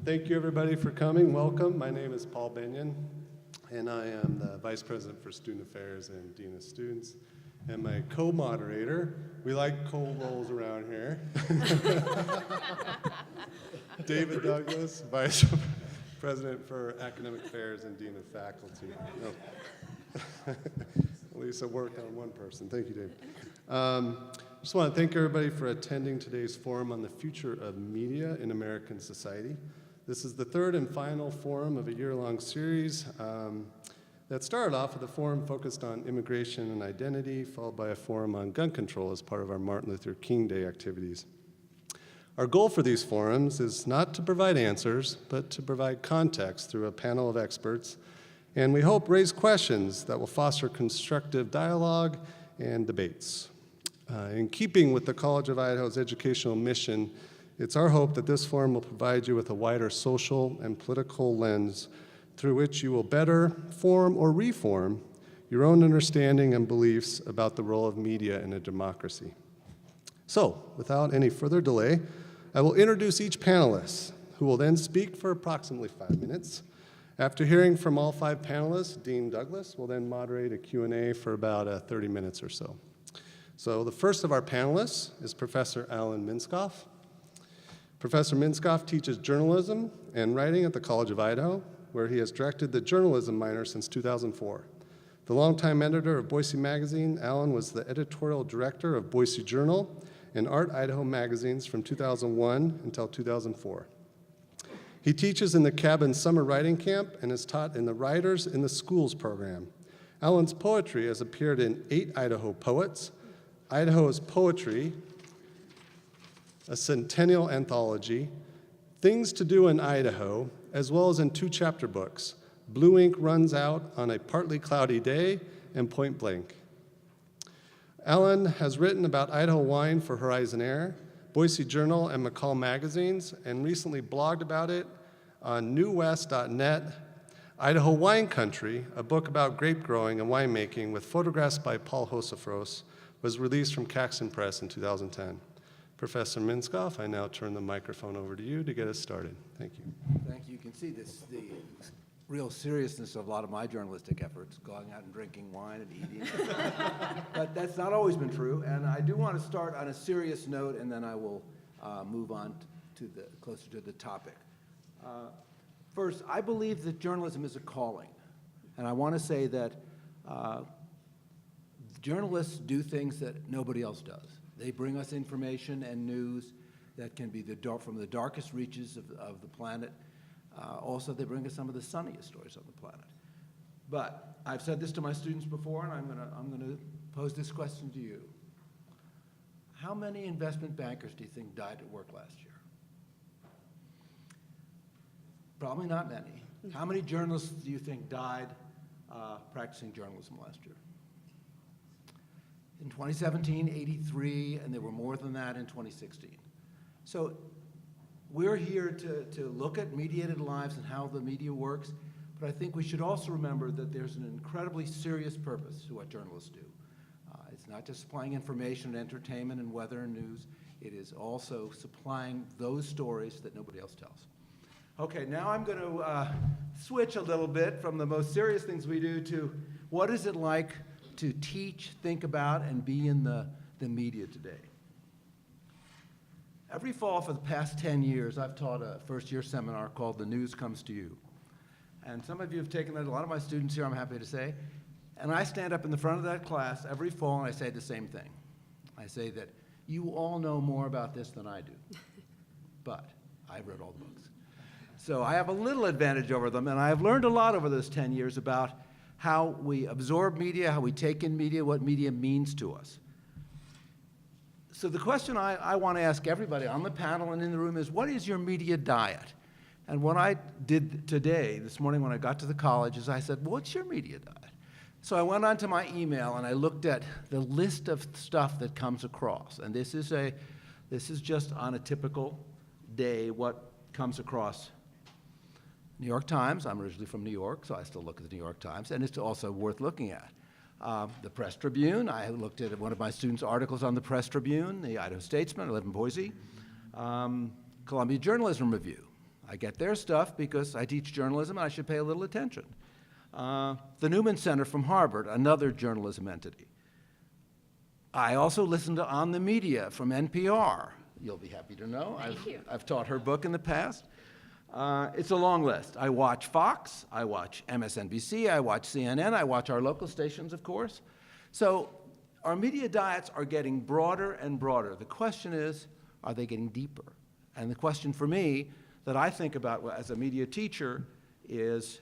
Thank you, everybody, for coming. Welcome. My name is Paul Benyon, and I am the Vice President for Student Affairs and Dean of Students. And my co-moderator, we like cold rolls around here, David Douglas, Vice President for Academic Affairs and Dean of Faculty. No. At least I worked on one person. Thank you, David. Just want to thank everybody for attending today's forum on the future of media in American society. This is the third and final forum of a year-long series that started off with a forum focused on immigration and identity, followed by a forum on gun control as part of our Martin Luther King Day activities. Our goal for these forums is not to provide answers, but to provide context through a panel of experts, and we hope raise questions that will foster constructive dialogue and debates. In keeping with the College of Idaho's educational mission, it's our hope that this forum will provide you with a wider social and political lens through which you will better form or reform your own understanding and beliefs about the role of media in a democracy. So, without any further delay, I will introduce each panelist, who will then speak for approximately 5 minutes. After hearing from all 5 panelists, Dean Douglas will then moderate a Q&A for about 30 minutes or so. So the first of our panelists is Professor Helen ONeill. Professor ONeill teaches journalism and writing at the College of Idaho, where he has directed the journalism minor since 2004. The longtime editor of Boise Magazine, Helen was the editorial director of Boise Journal and Art Idaho magazines from 2001 until 2004. He teaches in the Cabin Summer Writing Camp and is taught in the Writers in the Schools program. Helen's poetry has appeared in 8 Idaho Poets, Idaho's Poetry, a centennial anthology, Things to Do in Idaho, as well as in 2 chapter books, Blue Ink Runs Out on a Partly Cloudy Day and Point Blank. Helen has written about Idaho wine for Horizon Air, Boise Journal, and McCall magazines, and recently blogged about it on newwest.net. Idaho Wine Country, a book about grape growing and winemaking with photographs by Paul Hosefros, was released from Caxton Press in 2010. Professor ONeill, I now turn the microphone over to you to get us started. Thank you. Thank you. You can see the real seriousness of a lot of my journalistic efforts, going out and drinking wine and eating. But that's not always been true, and I do want to start on a serious note, and then I will move on to closer to the topic. First, I believe that journalism is a calling, and I want to say that journalists do things that nobody else does. They bring us information and news that can be from the darkest reaches of the planet. Also, they bring us some of the sunniest stories on the planet. But I've said this to my students before, and I'm gonna pose this question to you. How many investment bankers do you think died at work last year? Probably not many. How many journalists do you think died practicing journalism last year? In 2017, 83, and there were more than that in 2016. So we're here to look at mediated lives and how the media works, but I think we should also remember that there's an incredibly serious purpose to what journalists do. It's not just supplying information and entertainment and weather and news, it is also supplying those stories that nobody else tells. Okay, now I'm going to switch a little bit from the most serious things we do to what is it like to teach, think about, and be in the media today. Every fall for the past 10 years, I've taught a first-year seminar called The News Comes to You. And some of you have taken that, a lot of my students here, I'm happy to say. And I stand up in the front of that class every fall and I say the same thing. I say that you all know more about this than I do, but I've read all the books. So I have a little advantage over them, and I have learned a lot over those 10 years about how we absorb media, how we take in media, what media means to us. So the question I want to ask everybody on the panel and in the room is, what is your media diet? And what I did today, this morning when I got to the college, is I said, what's your media diet? So I went onto my email and I looked at the list of stuff that comes across. And this is just on a typical day what comes across. New York Times, I'm originally from New York, so I still look at the New York Times, and it's also worth looking at. The Press Tribune, I looked at one of my students' articles on the Press Tribune, the Idaho Statesman, I live in Boise. Columbia Journalism Review, I get their stuff because I teach journalism and I should pay a little attention. The Newman Center from Harvard, another journalism entity. I also listen to On the Media from NPR. You'll be happy to know. I've taught her book in the past. It's a long list. I watch Fox, I watch MSNBC, I watch CNN, I watch our local stations, of course. So our media diets are getting broader and broader. The question is, are they getting deeper? And the question for me that I think about as a media teacher is,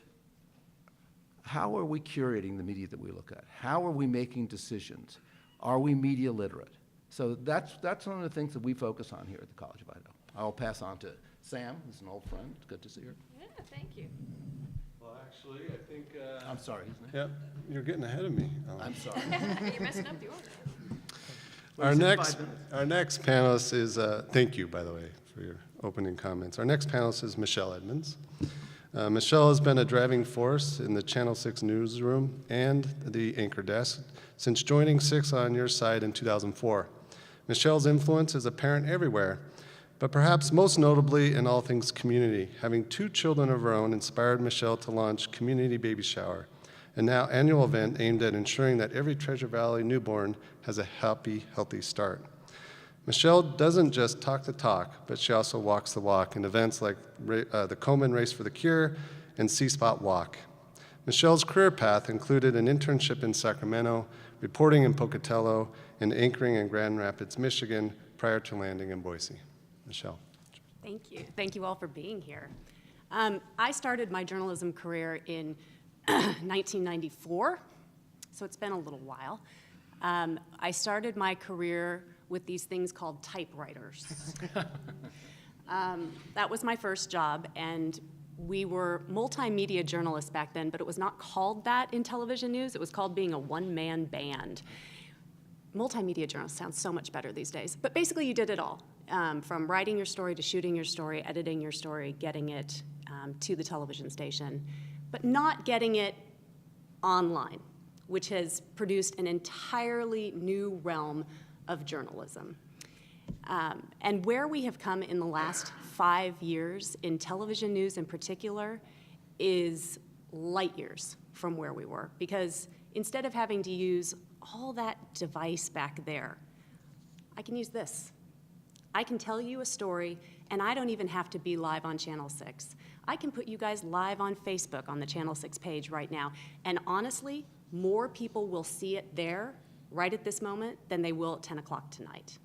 how are we curating the media that we look at? How are we making decisions? Are we media literate? So that's one of the things that we focus on here at the College of Idaho. I'll pass on to Sam, who's an old friend. It's good to see her. Yeah, thank you. Well, actually, I think. I'm sorry, isn't it? Yep, you're getting ahead of me. I'm sorry. You're messing up the order. Our Well, next panelist is, thank you, by the way, for your opening comments. Our next panelist is Michelle Edmunds. Michelle has been a driving force in the Channel 6 newsroom and the anchor desk since joining 6 on Your Side in 2004. Michelle's influence is apparent everywhere, but perhaps most notably in all things community. Having 2 children of her own inspired Michelle to launch Community Baby Shower, an now annual event aimed at ensuring that every Treasure Valley newborn has a happy, healthy start. Michelle doesn't just talk the talk, but she also walks the walk in events like the Komen Race for the Cure and C-Spot Walk. Michelle's career path included an internship in Sacramento, reporting in Pocatello, and anchoring in Grand Rapids, Michigan, prior to landing in Boise. Michelle. Thank you. Thank you all for being here. I started my journalism career in 1994, so it's been a little while. I started my career with these things called typewriters. That was my first job, and we were multimedia journalists back then, but it was not called that in television news. It was called being a one-man band. Multimedia journalist sounds so much better these days, but basically you did it all, from writing your story to shooting your story, editing your story, getting it to the television station, but not getting it online, which has produced an entirely new realm of journalism. And where we have come in the last 5 years, in television news in particular, is light years from where we were. Because instead of having to use all that device back there, I can use this. I can tell you a story, and I don't even have to be live on Channel 6. I can put you guys live on Facebook on the Channel 6 page right now. And honestly, more people will see it there right at this moment than they will at 10 o'clock tonight.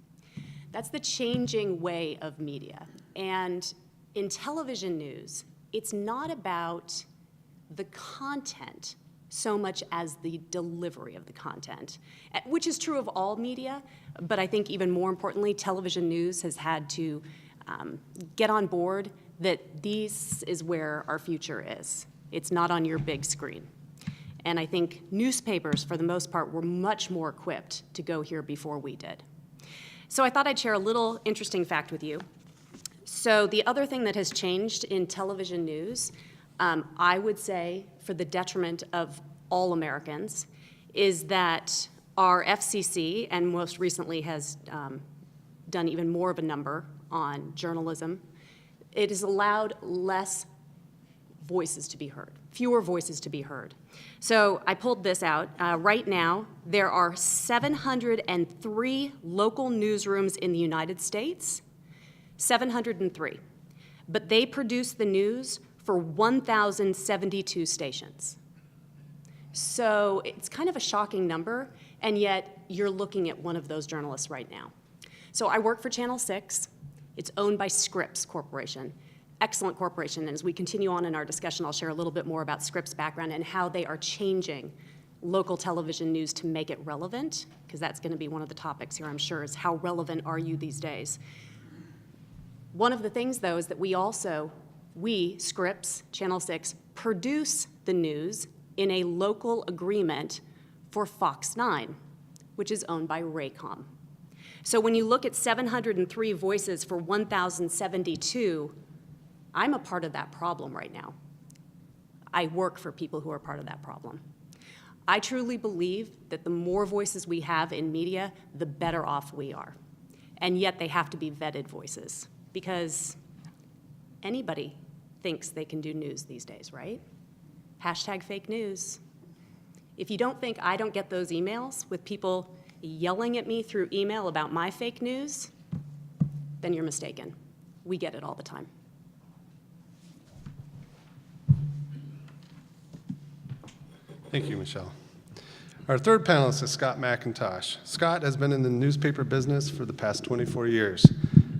That's the changing way of media. And in television news, it's not about the content so much as the delivery of the content, which is true of all media, but I think even more importantly, television news has had to get on board that this is where our future is. It's not on your big screen. And I think newspapers, for the most part, were much more equipped to go here before we did. So I thought I'd share a little interesting fact with you. So the other thing that has changed in television news, I would say for the detriment of all Americans, is that our FCC, and most recently has done even more of a number on journalism, it has allowed less voices to be heard, fewer voices to be heard. So I pulled this out. Right now, there are 703 local newsrooms in the United States, 703. But they produce the news for 1,072 stations. So it's kind of a shocking number, and yet you're looking at one of those journalists right now. So I work for Channel 6. It's owned by Scripps Corporation. Excellent corporation, and as we continue on in our discussion, I'll share a little bit more about Scripps' background and how they are changing local television news to make it relevant, because that's going to be one of the topics here, I'm sure, is how relevant are you these days. One of the things, though, is that we, Scripps, Channel 6, produce the news in a local agreement for Fox 9, which is owned by Raycom. So when you look at 703 voices for 1,072, I'm a part of that problem right now. I work for people who are part of that problem. I truly believe that the more voices we have in media, the better off we are. And yet they have to be vetted voices, because anybody thinks they can do news these days, right? Hashtag fake news. If you don't think I don't get those emails with people yelling at me through email about my fake news, then you're mistaken. We get it all the time. Thank you, Michelle. Our third panelist is Scott Macintosh. Scott has been in the newspaper business for the past 24 years,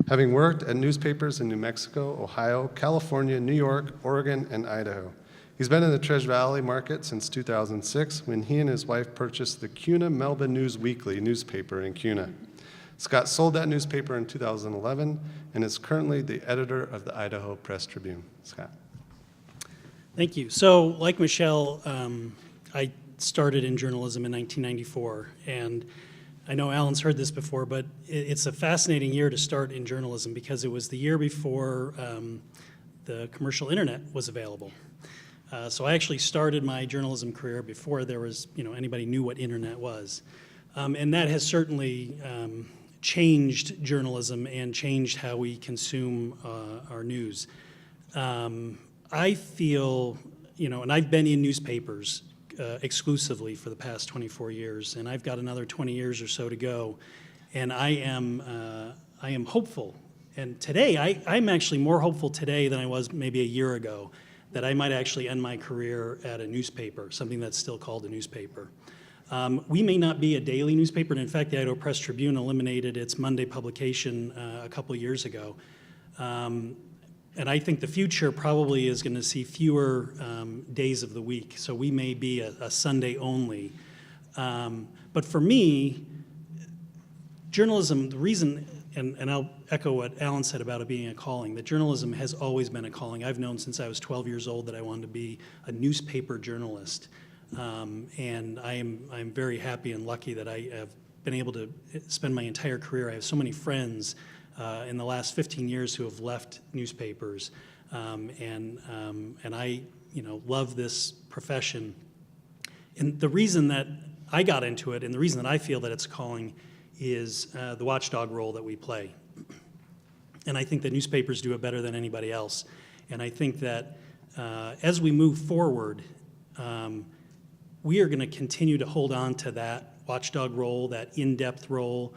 having worked at newspapers in New Mexico, Ohio, California, New York, Oregon, and Idaho. He's been in the Treasure Valley market since 2006, when he and his wife purchased the Kuna Melba News Weekly newspaper in Kuna. Scott sold that newspaper in 2011 and is currently the editor of the Idaho Press Tribune. Scott. Thank you. So, like Michelle, I started in journalism in 1994, and I know Alan's heard this before, but it's a fascinating year to start in journalism because it was the year before the commercial internet was available. So I actually started my journalism career before there was, anybody knew what internet was. And that has certainly changed journalism and changed how we consume our news. I feel, and I've been in newspapers exclusively for the past 24 years, and I've got another 20 years or so to go, and I am hopeful. And today, I'm actually more hopeful today than I was maybe a year ago that I might actually end my career at a newspaper, something that's still called a newspaper. We may not be a daily newspaper, and in fact, the Idaho Press Tribune eliminated its Monday publication a couple years ago. And I think the future probably is going to see fewer days of the week, so we may be a Sunday only. But for me, journalism, the reason, and I'll echo what Alan said about it being a calling, that journalism has always been a calling. I've known since I was 12 years old that I wanted to be a newspaper journalist. And I'm very happy and lucky that I have been able to spend my entire career. I have so many friends in the last 15 years who have left newspapers, and I, love this profession. And the reason that I got into it, and the reason that I feel that it's a calling, is the watchdog role that we play. And I think that newspapers do it better than anybody else. And I think that as we move forward, we are going to continue to hold on to that watchdog role, that in-depth role,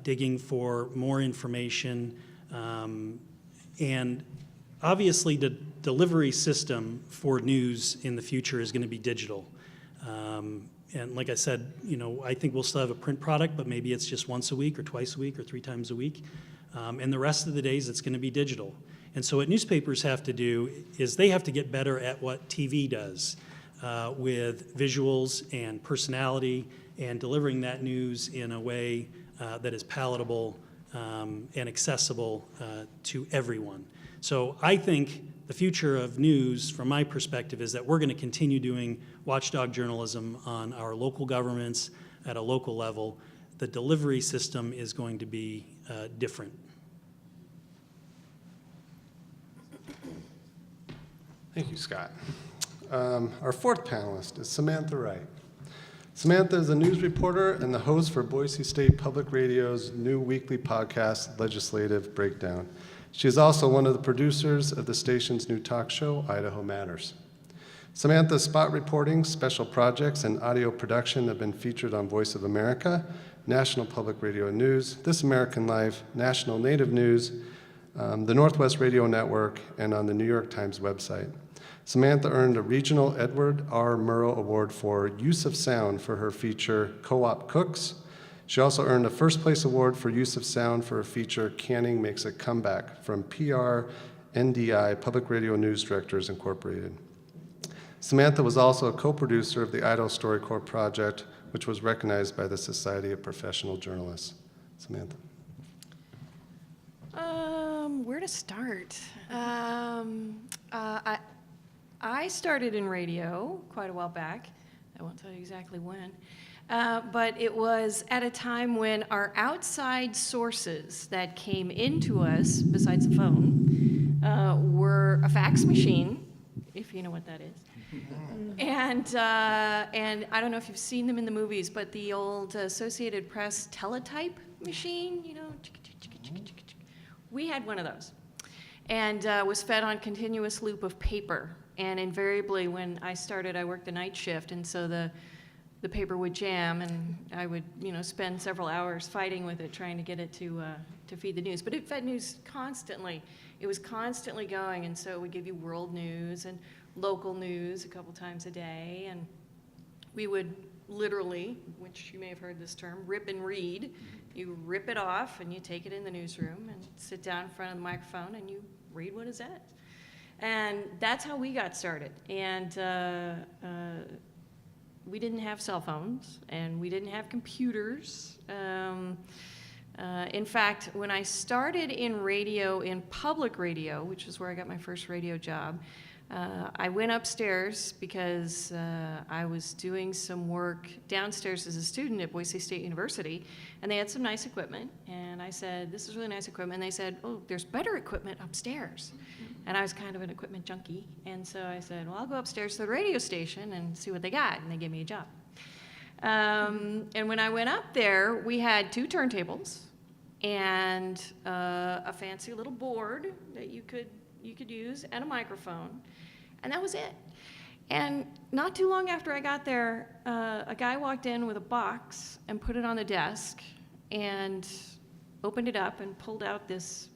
digging for more information. And obviously, the delivery system for news in the future is going to be digital. And like I said, I think we'll still have a print product, but maybe it's just once a week or twice a week or 3 times a week. And the rest of the days, it's going to be digital. And so what newspapers have to do is they have to get better at what TV does with visuals and personality and delivering that news in a way that is palatable and accessible to everyone. So I think the future of news, from my perspective, is that we're going to continue doing watchdog journalism on our local governments at a local level. The delivery system is going to be different. Thank you, Scott. Our fourth panelist is Samantha Wright. Samantha is a news reporter and the host for Boise State Public Radio's new weekly podcast, Legislative Breakdown. She is also one of the producers of the station's new talk show, Idaho Matters. Samantha's spot reporting, special projects, and audio production have been featured on Voice of America, National Public Radio News, This American Life, National Native News, the Northwest Radio Network, and on the New York Times website. Samantha earned a regional Edward R. Murrow Award for Use of Sound for her feature, Co-op Cooks. She also earned a First Place Award for Use of Sound for her feature, Canning Makes a Comeback, from PRNDI, Public Radio News Directors Incorporated. Samantha was also a co-producer of the Idaho StoryCorps project, which was recognized by the Society of Professional Journalists. Samantha. Where to start? I started in radio quite a while back. I won't tell you exactly when. But it was at a time when our outside sources that came into us, besides the phone, were a fax machine, if you know what that is. And I don't know if you've seen them in the movies, but the old Associated Press teletype machine, we had one of those. and was fed on continuous loop of paper. And invariably, when I started, I worked the night shift, and so the paper would jam, and I would, spend several hours fighting with it, trying to get it to feed the news. But it fed news constantly. It was constantly going, and so it would give you world news and local news a couple times a day, and we would literally, which you may have heard this term, rip and read. You rip it off, and you take it in the newsroom and sit down in front of the microphone, and you read what is said. And that's how we got started. And we didn't have cell phones, and we didn't have computers. In fact, when I started in radio, in public radio, which is where I got my first radio job, I went upstairs because I was doing some work downstairs as a student at Boise State University, and they had some nice equipment. And I said, "This is really nice equipment." And they said, "Oh, there's better equipment upstairs." And I was kind of an equipment junkie. And so I said, "Well, I'll go upstairs to the radio station and see what they got." And they gave me a job. And when I went up there, we had 2 turntables and a fancy little board that you could use, and a microphone. And that was it. And not too long after I got there, a guy walked in with a box and put it on the desk and opened it up and pulled out this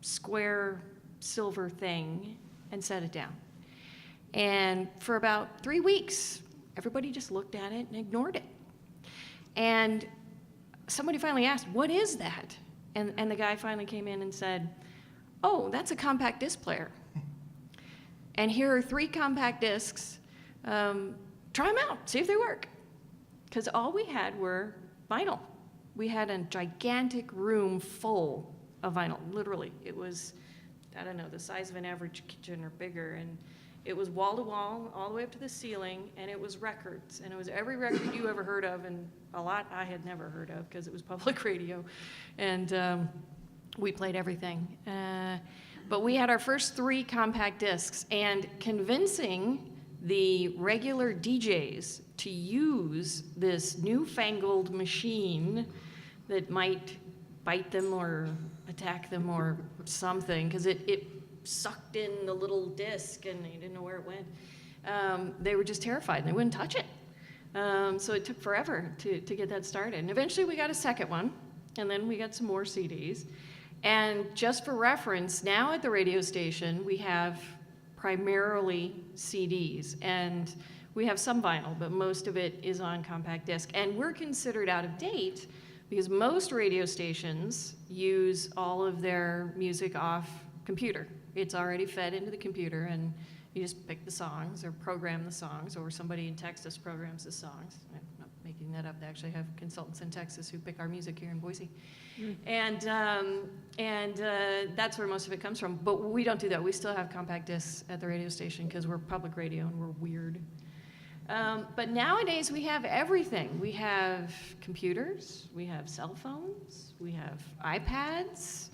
square silver thing and set it down. And for about 3 weeks, everybody just looked at it and ignored it. And somebody finally asked, "What is that?" And the guy finally came in and said, "Oh, that's a compact disc player. And here are 3 compact discs. Try them out, see if they work." Because all we had were vinyl. We had a gigantic room full of vinyl, literally. It was, I don't know, the size of an average kitchen or bigger. And it was wall to wall, all the way up to the ceiling, and it was records. And it was every record you ever heard of, and a lot I had never heard of because it was public radio. And we played everything. But we had our first 3 compact discs, and convincing the regular DJs to use this newfangled machine that might bite them or attack them or something, because it sucked in the little disc and they didn't know where it went. They were just terrified and they wouldn't touch it. So it took forever to get that started. And eventually we got a second one, and then we got some more CDs. And just for reference, now at the radio station, we have primarily CDs, and we have some vinyl, but most of it is on compact disc. And we're considered out of date because most radio stations use all of their music off computer. It's already fed into the computer, and you just pick the songs or program the songs, or somebody in Texas programs the songs. I'm not making that up. They actually have consultants in Texas who pick our music here in Boise. And that's where most of it comes from. But we don't do that. We still have compact discs at the radio station because we're public radio and we're weird. But nowadays we have everything. We have computers, we have cell phones, we have iPads.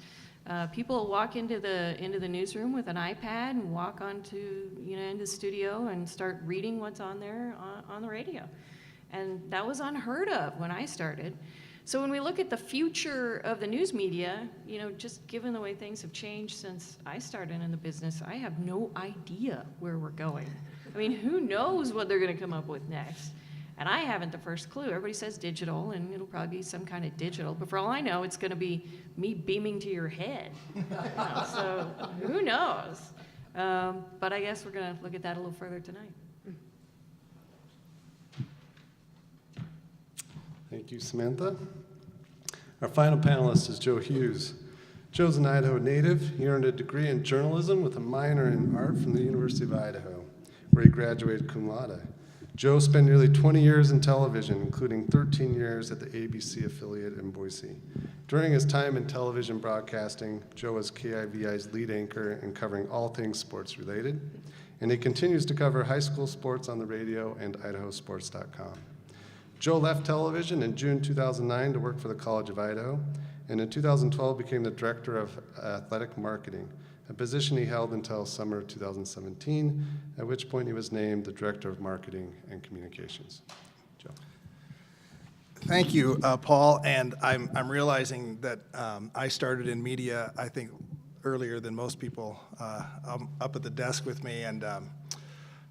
People walk into the newsroom with an iPad and walk onto into the studio and start reading what's on there on the radio. And that was unheard of when I started. So when we look at the future of the news media, just given the way things have changed since I started in the business, I have no idea where we're going. I mean, who knows what they're going to come up with next? And I haven't the first clue. Everybody says digital, and it'll probably be some kind of digital. But for all I know, it's going to be me beaming to your head. So who knows? But I guess we're going to look at that a little further tonight. Thank you, Samantha. Our final panelist is Joe Hughes. Joe's an Idaho native. He earned a degree in journalism with a minor in art from the University of Idaho, where he graduated cum laude. Joe spent nearly 20 years in television, including 13 years at the ABC affiliate in Boise. During his time in television broadcasting, Joe was KIVI's lead anchor in covering all things sports related, and he continues to cover high school sports on the radio and idahosports.com. Joe left television in June 2009 to work for the College of Idaho, and in 2012 became the Director of Athletic Marketing, a position he held until summer 2017, at which point he was named the Director of Marketing and Communications. Joe. Thank you, Paul, and I'm realizing that I started in media, I think, earlier than most people up at the desk with me, and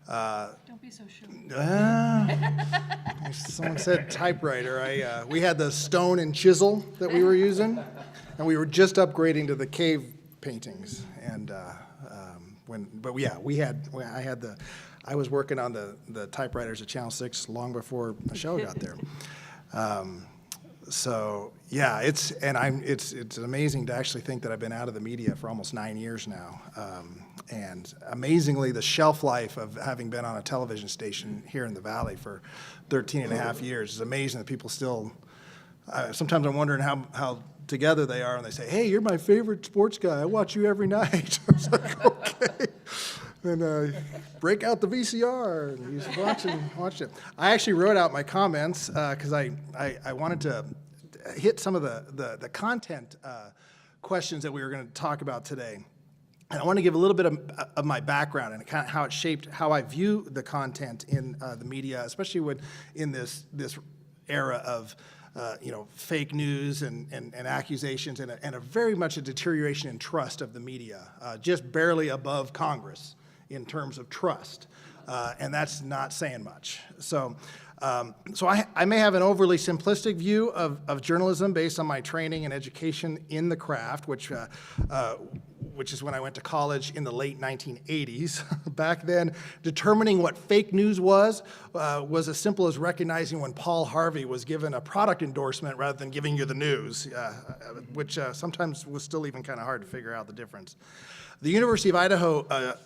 Don't be so sure. someone said typewriter. We had the stone and chisel that we were using, and we were just upgrading to the cave paintings. And I was working on the typewriters at Channel 6 long before Michelle got there. So yeah, it's amazing to actually think that I've been out of the media for almost 9 years now. And amazingly, the shelf life of having been on a television station here in the Valley for 13 and a half years is amazing that people still, sometimes I'm wondering how together they are, and they say, hey, you're my favorite sports guy. I watch you every night. I was like, okay. And break out the VCR, and he's watching it. I actually wrote out my comments because I wanted to hit some of the content questions that we were going to talk about today. And I want to give a little bit of my background and kind of how it shaped how I view the content in the media, especially when in this era of fake news and accusations and a very much a deterioration in trust of the media, just barely above Congress in terms of trust, and that's not saying much. So I may have an overly simplistic view of journalism based on my training and education in the craft, which is when I went to college in the late 1980s. Back then, determining what fake news was as simple as recognizing when Paul Harvey was given a product endorsement rather than giving you the news, which sometimes was still even kind of hard to figure out the difference. The University of Idaho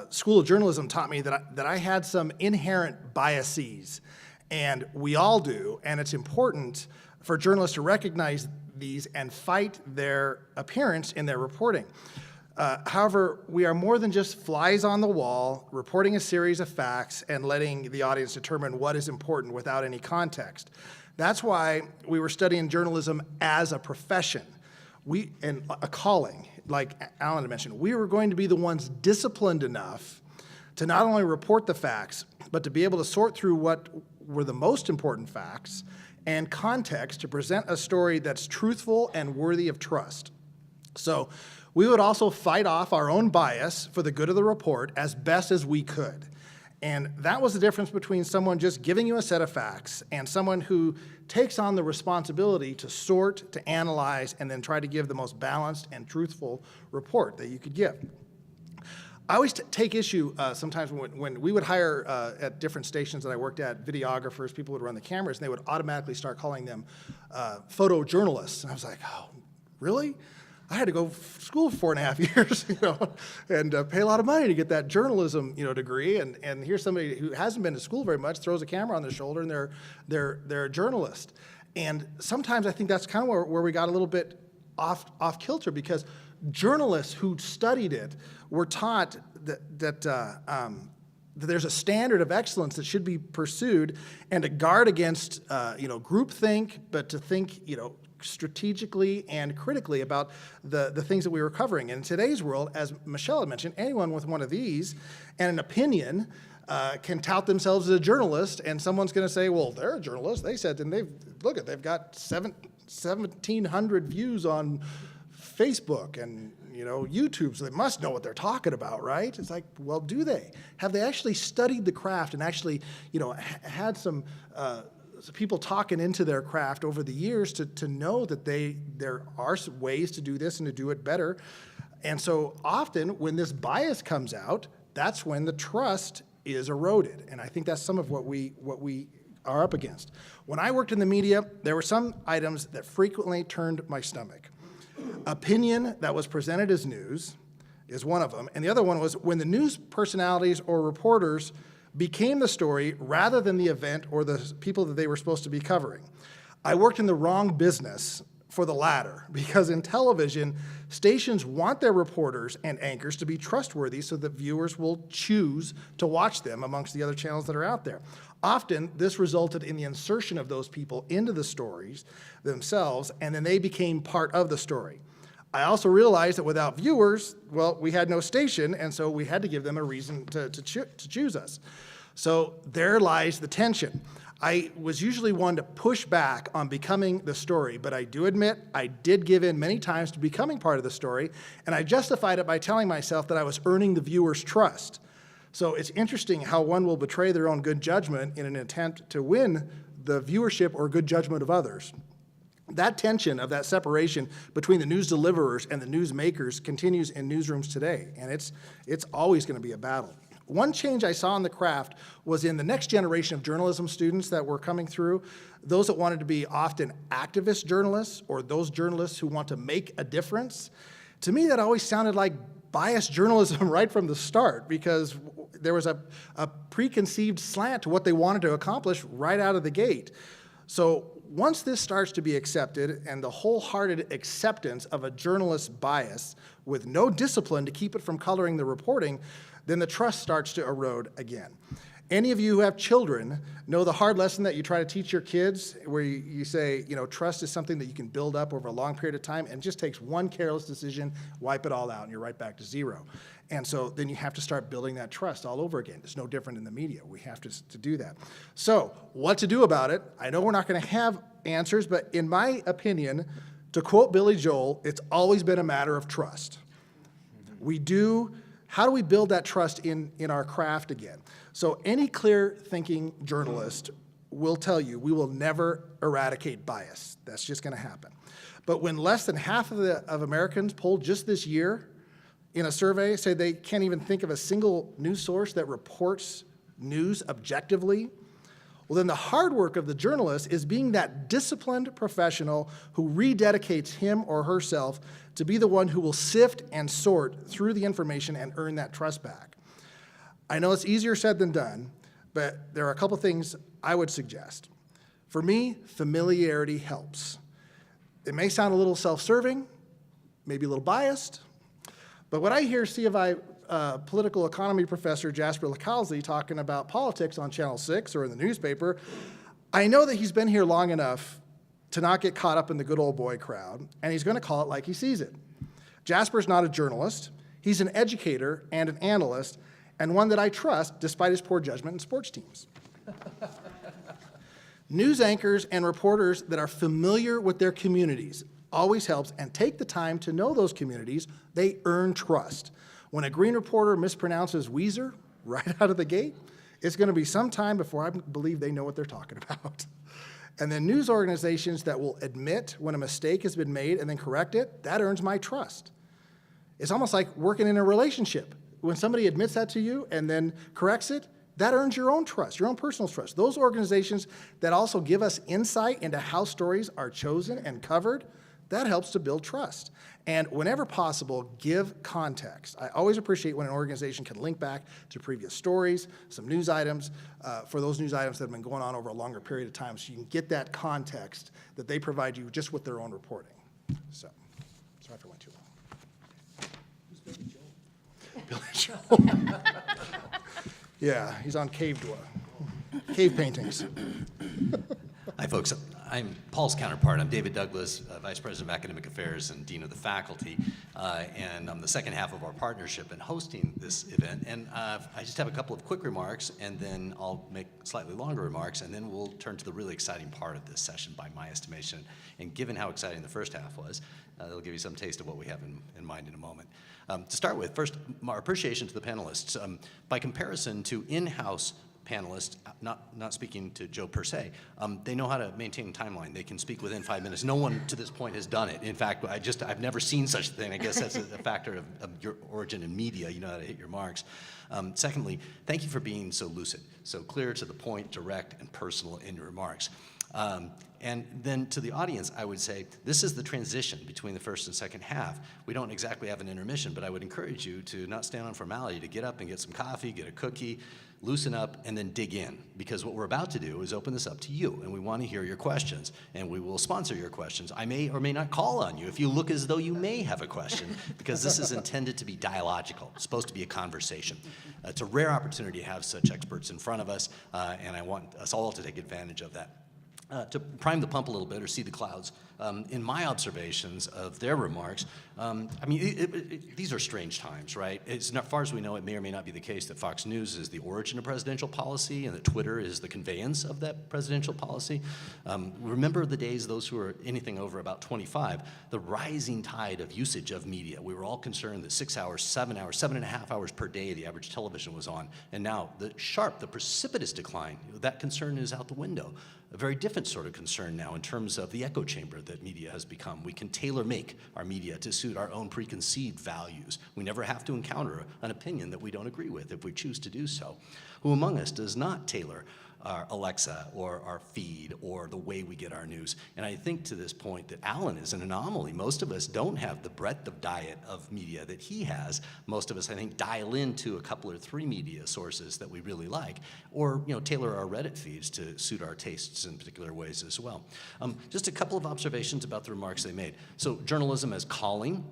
School of Journalism taught me that I had some inherent biases, and we all do, and it's important for journalists to recognize these and fight their appearance in their reporting. However, we are more than just flies on the wall, reporting a series of facts and letting the audience determine what is important without any context. That's why we were studying journalism as a profession, and a calling. Like Alan had mentioned, we were going to be the ones disciplined enough to not only report the facts, but to be able to sort through what were the most important facts and context to present a story that's truthful and worthy of trust. So we would also fight off our own bias for the good of the report as best as we could. And that was the difference between someone just giving you a set of facts and someone who takes on the responsibility to sort, to analyze, and then try to give the most balanced and truthful report that you could give. I always take issue sometimes when we would hire at different stations that I worked at, videographers, people would run the cameras, and they would automatically start calling them photojournalists. And I was like, oh, really? I had to go to school for 4.5 years, and pay a lot of money to get that journalism, degree. And here's somebody who hasn't been to school very much, throws a camera on their shoulder, and they're a journalist. And sometimes I think that's kind of where we got a little bit off kilter, because journalists who studied it were taught that there's a standard of excellence that should be pursued, and to guard against groupthink, but to think strategically and critically about the things that we were covering. And in today's world, as Michelle had mentioned, anyone with one of these and an opinion can tout themselves as a journalist, and someone's going to say, well, they're a journalist. They said, and they've got 1,700 views on Facebook and YouTube, so they must know what they're talking about, right? It's like, well, do they? Have they actually studied the craft and actually, had some people talking into their craft over the years to know that there are ways to do this and to do it better? And so often when this bias comes out, that's when the trust is eroded. And I think that's some of what we are up against. When I worked in the media, there were some items that frequently turned my stomach. Opinion that was presented as news is one of them. And the other one was when the news personalities or reporters became the story rather than the event or the people that they were supposed to be covering. I worked in the wrong business for the latter, because in television, stations want their reporters and anchors to be trustworthy so that viewers will choose to watch them amongst the other channels that are out there. Often, this resulted in the insertion of those people into the stories themselves, and then they became part of the story. I also realized that without viewers, well, we had no station, and so we had to give them a reason to choose us. So there lies the tension. I was usually one to push back on becoming the story, but I do admit I did give in many times to becoming part of the story, and I justified it by telling myself that I was earning the viewer's trust. So it's interesting how one will betray their own good judgment in an attempt to win the viewership or good judgment of others. That tension of that separation between the news deliverers and the news makers continues in newsrooms today, and it's always going to be a battle. One change I saw in the craft was in the next generation of journalism students that were coming through, those that wanted to be often activist journalists or those journalists who want to make a difference. To me, that always sounded like biased journalism right from the start, because there was a preconceived slant to what they wanted to accomplish right out of the gate. So once this starts to be accepted and the wholehearted acceptance of a journalist's bias with no discipline to keep it from coloring the reporting, then the trust starts to erode again. Any of you who have children know the hard lesson that you try to teach your kids, where you say, trust is something that you can build up over a long period of time, and it just takes one careless decision, wipe it all out, and you're right back to zero. And so then you have to start building that trust all over again. It's no different in the media. We have to do that. So what to do about it? I know we're not going to have answers, but in my opinion, to quote Billy Joel, it's always been a matter of trust. How do we build that trust in our craft again? So any clear-thinking journalist will tell you we will never eradicate bias. That's just going to happen. But when less than half of Americans polled just this year in a survey say they can't even think of a single news source that reports news objectively, well, then the hard work of the journalist is being that disciplined professional who rededicates him or herself to be the one who will sift and sort through the information and earn that trust back. I know it's easier said than done, but there are a couple things I would suggest. For me, familiarity helps. It may sound a little self-serving, maybe a little biased, but when I hear C of I political economy professor Jasper Lecalzi talking about politics on Channel 6 or in the newspaper, I know that he's been here long enough to not get caught up in the good old boy crowd, and he's going to call it like he sees it. Jasper's not a journalist. He's an educator and an analyst, and one that I trust despite his poor judgment in sports teams. News anchors and reporters that are familiar with their communities always helps, and take the time to know those communities. They earn trust. When a green reporter mispronounces Weezer right out of the gate, it's going to be some time before I believe they know what they're talking about. And then news organizations that will admit when a mistake has been made and then correct it, that earns my trust. It's almost like working in a relationship. When somebody admits that to you and then corrects it, that earns your own trust, your own personal trust. Those organizations that also give us insight into how stories are chosen and covered, that helps to build trust. And whenever possible, give context. I always appreciate when an organization can link back to previous stories, some news items, for those news items that have been going on over a longer period of time, so you can get that context that they provide you just with their own reporting. So, sorry if I went too long. Who's Billy Joel? Billy Joel. Yeah, he's on cave paintings. Hi, folks. I'm Paul's counterpart. I'm David Douglas, Vice President of Academic Affairs and Dean of the Faculty, and I'm the second half of our partnership in hosting this event. And I just have a couple of quick remarks, and then I'll make slightly longer remarks, and then we'll turn to the really exciting part of this session by my estimation. And given how exciting the first half was, that'll give you some taste of what we have in mind in a moment. To start with, first, our appreciation to the panelists. By comparison to in-house panelists, not speaking to Joe per se, they know how to maintain timeline. They can speak within 5 minutes. No one to this point has done it. In fact, I've never seen such a thing. I guess that's a factor of your origin in media. You know how to hit your marks. Secondly, thank you for being so lucid, so clear, to the point, direct, and personal in your remarks. And then to the audience, I would say, this is the transition between the first and second half. We don't exactly have an intermission, but I would encourage you to not stand on formality, to get up and get some coffee, get a cookie, loosen up, and then dig in. Because what we're about to do is open this up to you, and we want to hear your questions, and we will sponsor your questions. I may or may not call on you if you look as though you may have a question, because this is intended to be dialogical. It's supposed to be a conversation. It's a rare opportunity to have such experts in front of us, and I want us all to take advantage of that. to prime the pump a little bit or see the clouds, in my observations of their remarks, I mean, these are strange times, right? As far as we know, it may or may not be the case that Fox News is the origin of presidential policy and that Twitter is the conveyance of that presidential policy. Remember the days, those who are anything over about 25, the rising tide of usage of media. We were all concerned that 6 hours, 7.5 hours per day the average television was on. And now the precipitous decline, that concern is out the window. A very different sort of concern now in terms of the echo chamber that media has become. We can tailor-make our media to suit our own preconceived values. We never have to encounter an opinion that we don't agree with if we choose to do so. Who among us does not tailor our Alexa or our feed or the way we get our news? And I think to this point that Alan is an anomaly. Most of us don't have the breadth of diet of media that he has. Most of us, I think, dial into a couple or three media sources that we really like, or tailor our Reddit feeds to suit our tastes in particular ways as well. Just a couple of observations about the remarks they made. So journalism as calling,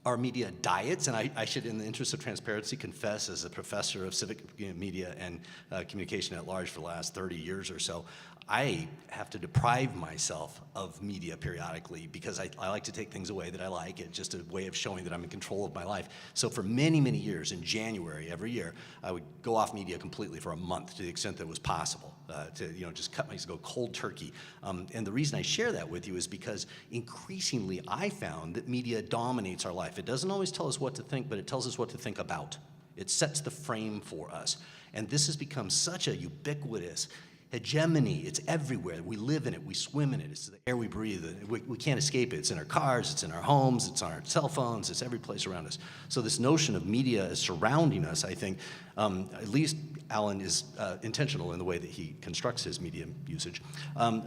our media diets, and I should, in the interest of transparency, confess as a professor of civic media and communication at large for the last 30 years or so, I have to deprive myself of media periodically because I like to take things away that I like. It's just a way of showing that I'm in control of my life. So for many, many years, in January every year, I would go off media completely for a month to the extent that it was possible, to just go cold turkey. And the reason I share that with you is because increasingly I found that media dominates our life. It doesn't always tell us what to think, but it tells us what to think about. It sets the frame for us. And this has become such a ubiquitous hegemony. It's everywhere. We live in it. We swim in it. It's the air we breathe. We can't escape it. It's in our cars. It's in our homes. It's on our cell phones. It's every place around us. So this notion of media is surrounding us, I think, at least Alan is intentional in the way that he constructs his media usage.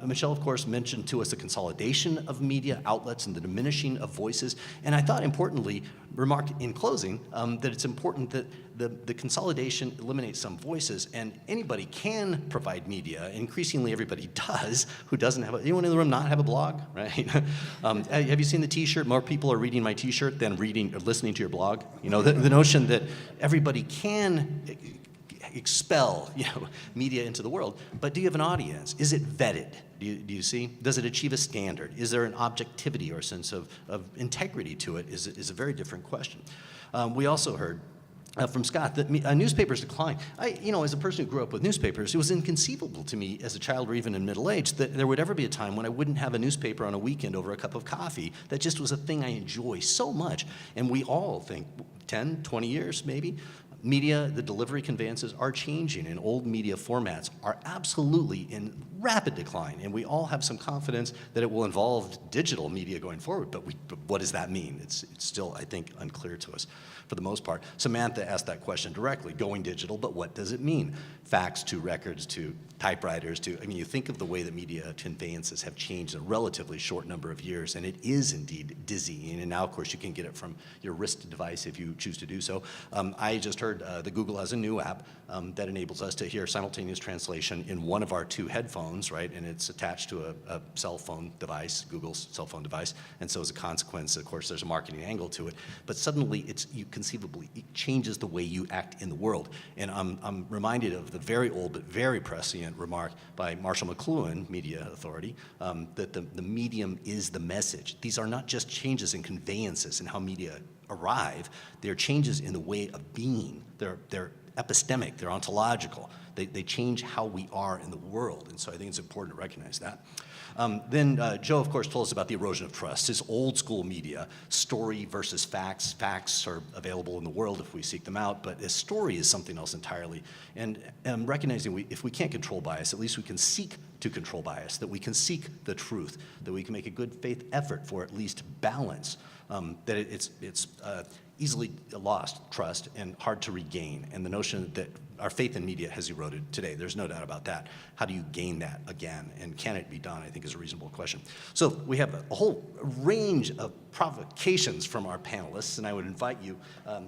Michelle, of course, mentioned to us the consolidation of media outlets and the diminishing of voices. And I thought, importantly, remarked in closing that it's important that the consolidation eliminates some voices, and anybody can provide media. Increasingly, everybody does. Who doesn't have anyone in the room not have a blog, right? Have you seen the T-shirt? More people are reading my T-shirt than reading or listening to your blog. The notion that everybody can expel media into the world, but do you have an audience? Is it vetted? Do you see? Does it achieve a standard? Is there an objectivity or a sense of integrity to it? Is a very different question. We also heard from Scott that newspapers decline. As a person who grew up with newspapers, it was inconceivable to me as a child or even in middle age that there would ever be a time when I wouldn't have a newspaper on a weekend over a cup of coffee. That just was a thing I enjoy so much. And we all think 10, 20 years maybe, media, the delivery conveyances are changing, and old media formats are absolutely in rapid decline. And we all have some confidence that it will involve digital media going forward, but what does that mean? It's still, I think, unclear to us for the most part. Samantha asked that question directly, going digital, but what does it mean? Fax to records to typewriters to, you think of the way that media conveyances have changed in a relatively short number of years, and it is indeed dizzying. And now, of course, you can get it from your wrist device if you choose to do so. I just heard that Google has a new app that enables us to hear simultaneous translation in one of our two headphones, right? And it's attached to a cell phone device, Google's cell phone device. And so as a consequence, of course, there's a marketing angle to it. But suddenly, it changes the way you act in the world. And I'm reminded of the very old but very prescient remark by Marshall McLuhan, media authority, that the medium is the message. These are not just changes in conveyances and how media arrive. They're changes in the way of being. They're epistemic, they're ontological. They change how we are in the world. And so I think it's important to recognize that. Then Joe, of course, told us about the erosion of trust. His old school media, story versus facts. Facts are available in the world if we seek them out, but a story is something else entirely. And recognizing if we can't control bias, at least we can seek to control bias, that we can seek the truth, that we can make a good faith effort for at least balance, that it's easily lost trust and hard to regain. And the notion that our faith in media has eroded today, there's no doubt about that. How do you gain that again? And can it be done, I think, is a reasonable question. So we have a whole range of provocations from our panelists, and I would invite you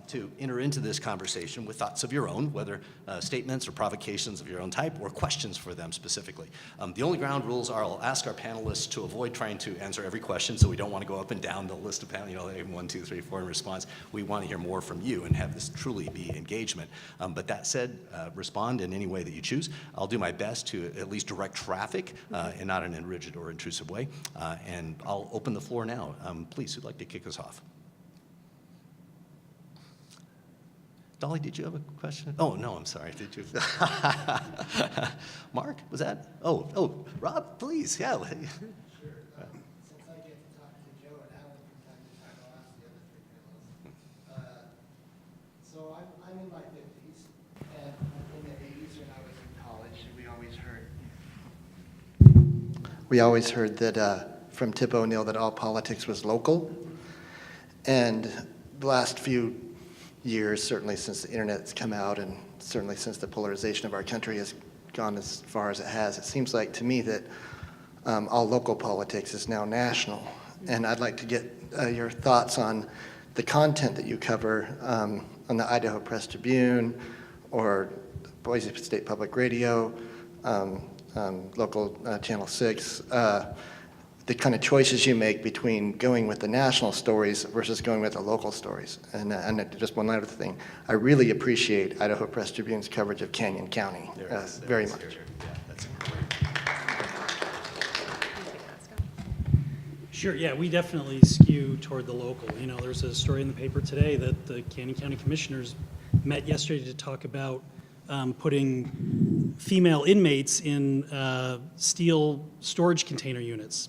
to enter into this conversation with thoughts of your own, whether statements or provocations of your own type or questions for them specifically. The only ground rules are I'll ask our panelists to avoid trying to answer every question, so we don't want to go up and down the list of panelists, 1, 2, 3, 4 in response. We we want to hear more from you and have this truly be engagement. But that said, respond in any way that you choose. I'll do my best to at least direct traffic and not in a rigid or intrusive way. And I'll open the floor now. Please, who'd like to kick us off? Dolly, did you have a question? Oh, no, I'm sorry. Did you? Mark, was that? Oh, Rob, please, yeah. Sure. Since I get to talk to Joe and Alan from time to time, I'll ask the other three panelists. So I'm in my 50s, and in the 80s when I was in college, we always heard that from Tip O'Neill that all politics was local. And the last few years, certainly since the internet's come out and certainly since the polarization of our country has gone as far as it has, it seems like to me that all local politics is now national. And I'd like to get your thoughts on the content that you cover on the Idaho Press Tribune or Boise State Public Radio, local Channel 6, the kind of choices you make between going with the national stories versus going with the local stories. And just one other thing, I really appreciate Idaho Press Tribune's coverage of Canyon County, very much. Sure, yeah, we definitely skew toward the local. You know, there's a story in the paper today that the Canyon County Commissioners met yesterday to talk about putting female inmates in steel storage container units.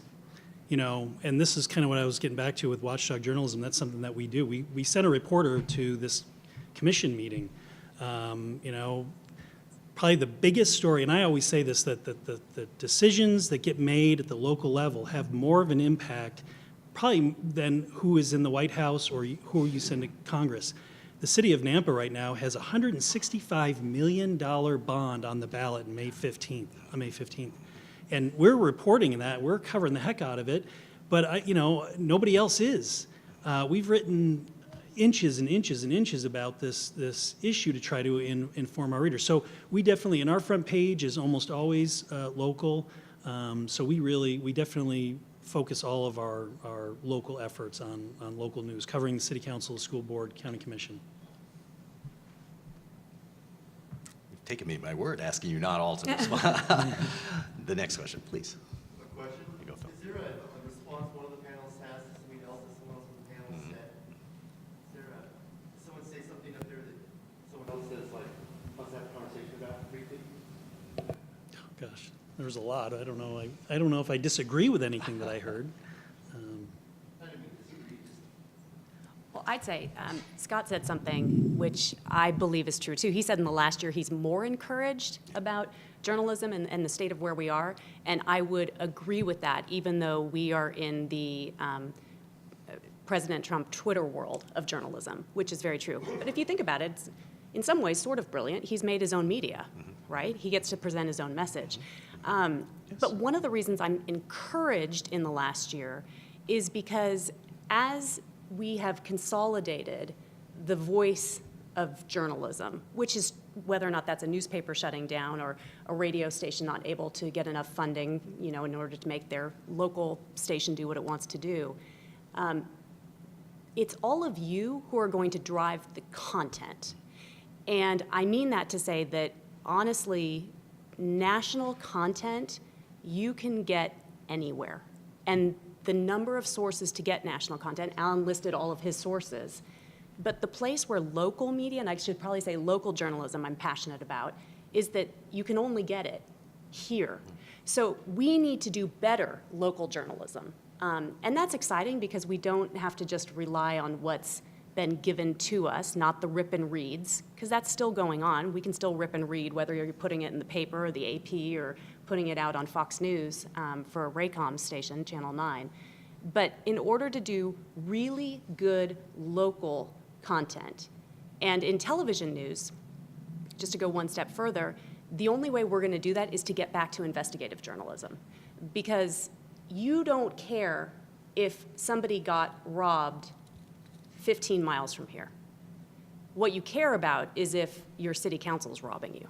You know, and this is kind of what I was getting back to with watchdog journalism. That's something that we do. We sent a reporter to this commission meeting. You know, probably the biggest story, and I always say this, that the decisions that get made at the local level have more of an impact probably than who is in the White House or who you send to Congress. The city of Nampa right now has a $165 million bond on the ballot on May 15th. And we're reporting that, we're covering the heck out of it, but you know, nobody else is. We've written inches and inches and inches about this issue to try to inform our readers. So we definitely, and our front page is almost always local. So we definitely focus all of our local efforts on local news, covering the city council, school board, county commission. You've taken me at my word, asking you not all to respond. The next question, please. A question? You go, Phil. Is there a response one of the panelists has to something else that someone else on the panel said? Is there does someone say something up there that someone else says, like, let's have a conversation about briefly? Oh, gosh, there's a lot. I don't know. I don't know if I disagree with anything that I heard. Well, I'd say Scott said something which I believe is true too. He said in the last year he's more encouraged about journalism and the state of where we are, and I would agree with that, even though we are in the President Trump Twitter world of journalism, which is very true. But if you think about it, it's in some ways sort of brilliant. He's made his own media, right? He gets to present his own message. But one of the reasons I'm encouraged in the last year is because as we have consolidated the voice of journalism, which is whether or not that's a newspaper shutting down or a radio station not able to get enough funding, you know, in order to make their local station do what it wants to do. It's all of you who are going to drive the content. And I mean that to say that, honestly, national content you can get anywhere. And the number of sources to get national content, Alan listed all of his sources, but the place where local media, and I should probably say local journalism I'm passionate about, is that you can only get it here. So we need to do better local journalism. And that's exciting because we don't have to just rely on what's been given to us, not the rip and reads, because that's still going on. We can still rip and read, whether you're putting it in the paper or the AP or putting it out on Fox News for a Raycom station, Channel 9. But in order to do really good local content, and in television news, just to go one step further, the only way we're going to do that is to get back to investigative journalism. Because you don't care if somebody got robbed 15 miles from here. What you care about is if your city council is robbing you.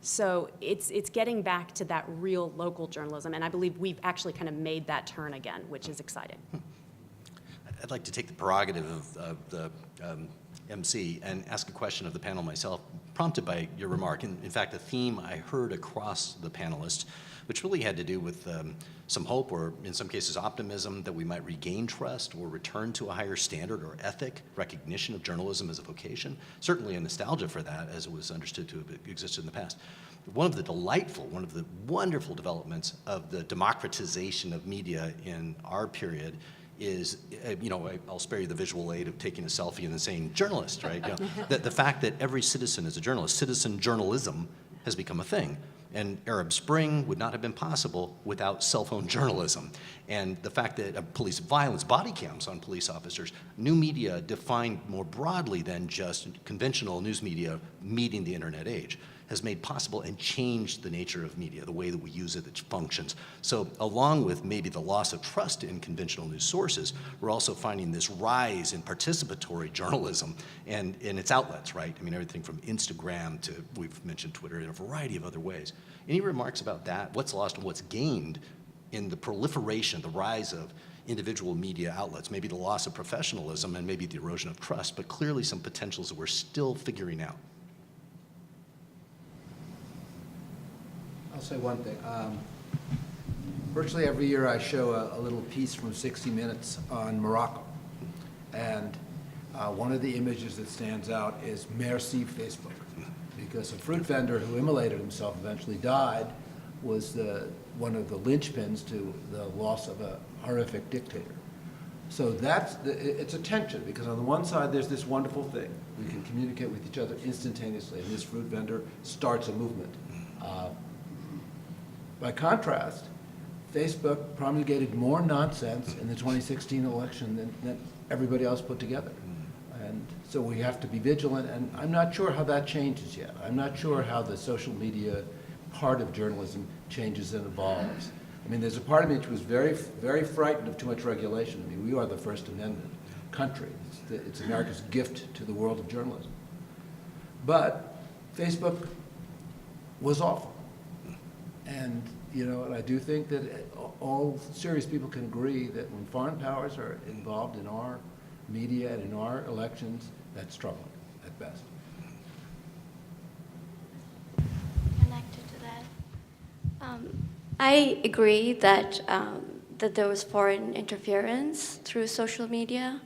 So it's getting back to that real local journalism, and I believe we've actually kind of made that turn again, which is exciting. I'd like to take the prerogative of the MC and ask a question of the panel myself, prompted by your remark. In fact, a theme I heard across the panelists, which really had to do with some hope, or in some cases optimism, that we might regain trust or return to a higher standard or ethic, recognition of journalism as a vocation. Certainly a nostalgia for that, as it was understood to have existed in the past. One of the wonderful developments of the democratization of media in our period is, I'll spare you the visual aid of taking a selfie and then saying journalist, right? The fact that every citizen is a journalist, citizen journalism has become a thing. And Arab Spring would not have been possible without cell phone journalism. And the fact that police violence, body cams on police officers, new media defined more broadly than just conventional news media meeting the internet age, has made possible and changed the nature of media, the way that we use it, its functions. So along with maybe the loss of trust in conventional news sources, we're also finding this rise in participatory journalism and its outlets, right? I mean, everything from Instagram to, we've mentioned Twitter, in a variety of other ways. Any remarks about that? What's lost and what's gained in the proliferation, the rise of individual media outlets, maybe the loss of professionalism and maybe the erosion of trust, but clearly some potentials that we're still figuring out? I'll say one thing. Virtually every year I show a little piece from 60 Minutes on Morocco. And one of the images that stands out is Merci Facebook, because a fruit vendor who immolated himself, eventually died, was one of the linchpins to the loss of a horrific dictator. So it's a tension, because on the one side there's this wonderful thing. We can communicate with each other instantaneously, and this fruit vendor starts a movement. By contrast, Facebook promulgated more nonsense in the 2016 election than everybody else put together. And so we have to be vigilant, and I'm not sure how that changes yet. I'm not sure how the social media part of journalism changes and evolves. I mean, there's a part of me which was very, very frightened of too much regulation. I mean, we are the First Amendment country. It's America's gift to the world of journalism. But Facebook was awful. And, and I do think that all serious people can agree that when foreign powers are involved in our media and in our elections, that's troubling at best. Connected to that, I agree that that there was foreign interference through social media,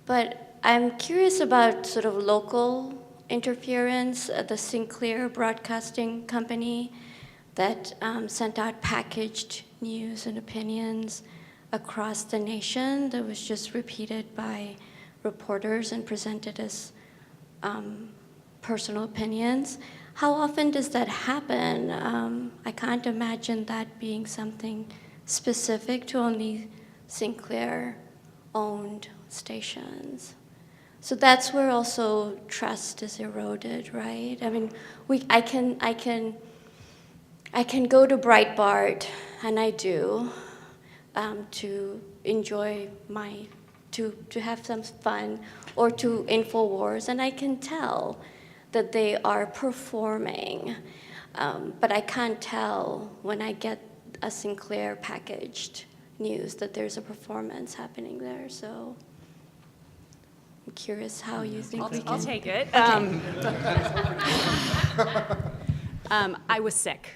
but I'm curious about sort of local interference. The Sinclair Broadcasting Company that sent out packaged news and opinions across the nation that was just repeated by reporters and presented as personal opinions. How often does that happen? I can't imagine that being something specific to only Sinclair-owned stations. So that's where also trust is eroded, right? I mean, I can go to Breitbart, and I do, to enjoy to have some fun, or to InfoWars, and I can tell that they are performing, but I can't tell when I get a Sinclair packaged news that there's a performance happening there, so I'm curious how you think we can... I'll take it. I was sick.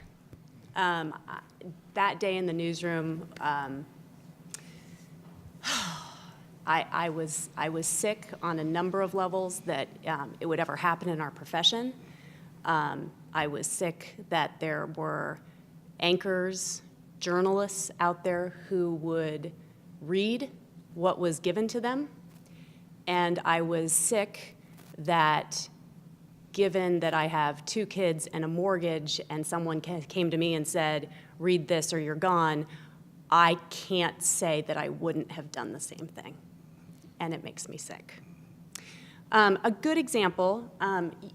That day in the newsroom, I was sick on a number of levels that it would ever happen in our profession. I was sick that there were anchors, journalists out there who would read what was given to them. And I was sick that, given that I have 2 kids and a mortgage, and someone came to me and said, read this or you're gone, I can't say that I wouldn't have done the same thing. And it makes me sick. A good example,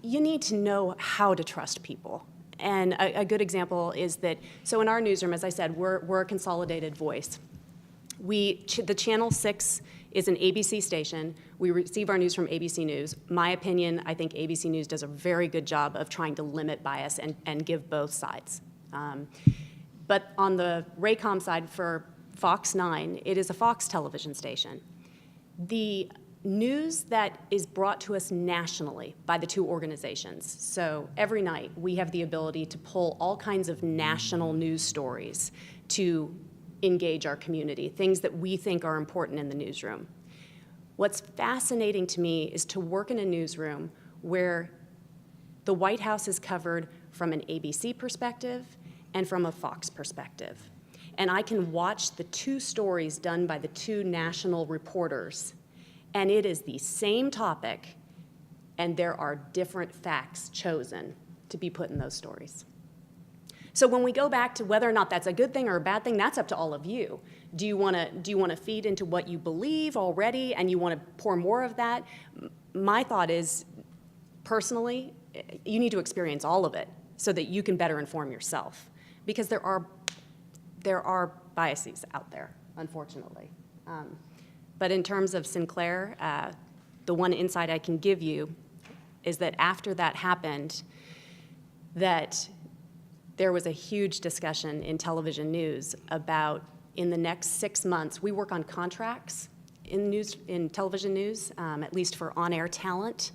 you need to know how to trust people. And a good example is that, so in our newsroom, as I said, we're a consolidated voice. The Channel 6 is an ABC station. We receive our news from ABC News. My opinion, I think ABC News does a very good job of trying to limit bias and give both sides. But on the Raycom side for Fox 9, it is a Fox television station. The news that is brought to us nationally by the two organizations. So every night we have the ability to pull all kinds of national news stories to engage our community, things that we think are important in the newsroom. What's fascinating to me is to work in a newsroom where the White House is covered from an ABC perspective and from a Fox perspective. And I can watch the two stories done by the two national reporters, and it is the same topic, and there are different facts chosen to be put in those stories. So when we go back to whether or not that's a good thing or a bad thing, that's up to all of you. Do you want to feed into what you believe already, and you want to pour more of that? My thought is, personally, you need to experience all of it so that you can better inform yourself, because there are biases out there, unfortunately. But in terms of Sinclair, the one insight I can give you is that after that happened, that there was a huge discussion in television news about, in the next 6 months, we work on contracts in television news, at least for on-air talent,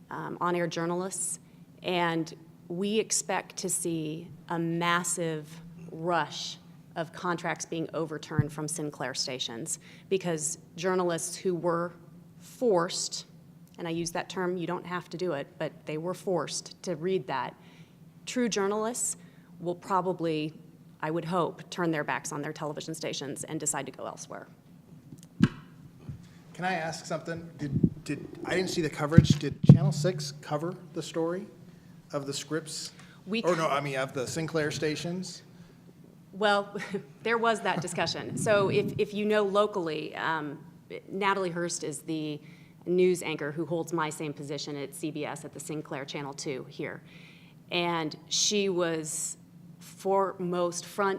on-air journalists, and we expect to see a massive rush of contracts being overturned from Sinclair stations, because journalists who were forced, and I use that term, you don't have to do it, but they were forced to read that, true journalists will probably, I would hope, turn their backs on their television stations and decide to go elsewhere. Can I ask something? I didn't see the coverage. Did Channel 6 cover the story of the Scripps? Of the Sinclair stations? Well, there was that discussion. So if you know locally, Natalie Hurst is the news anchor who holds my same position at CBS at the Sinclair Channel 2 here. And she was front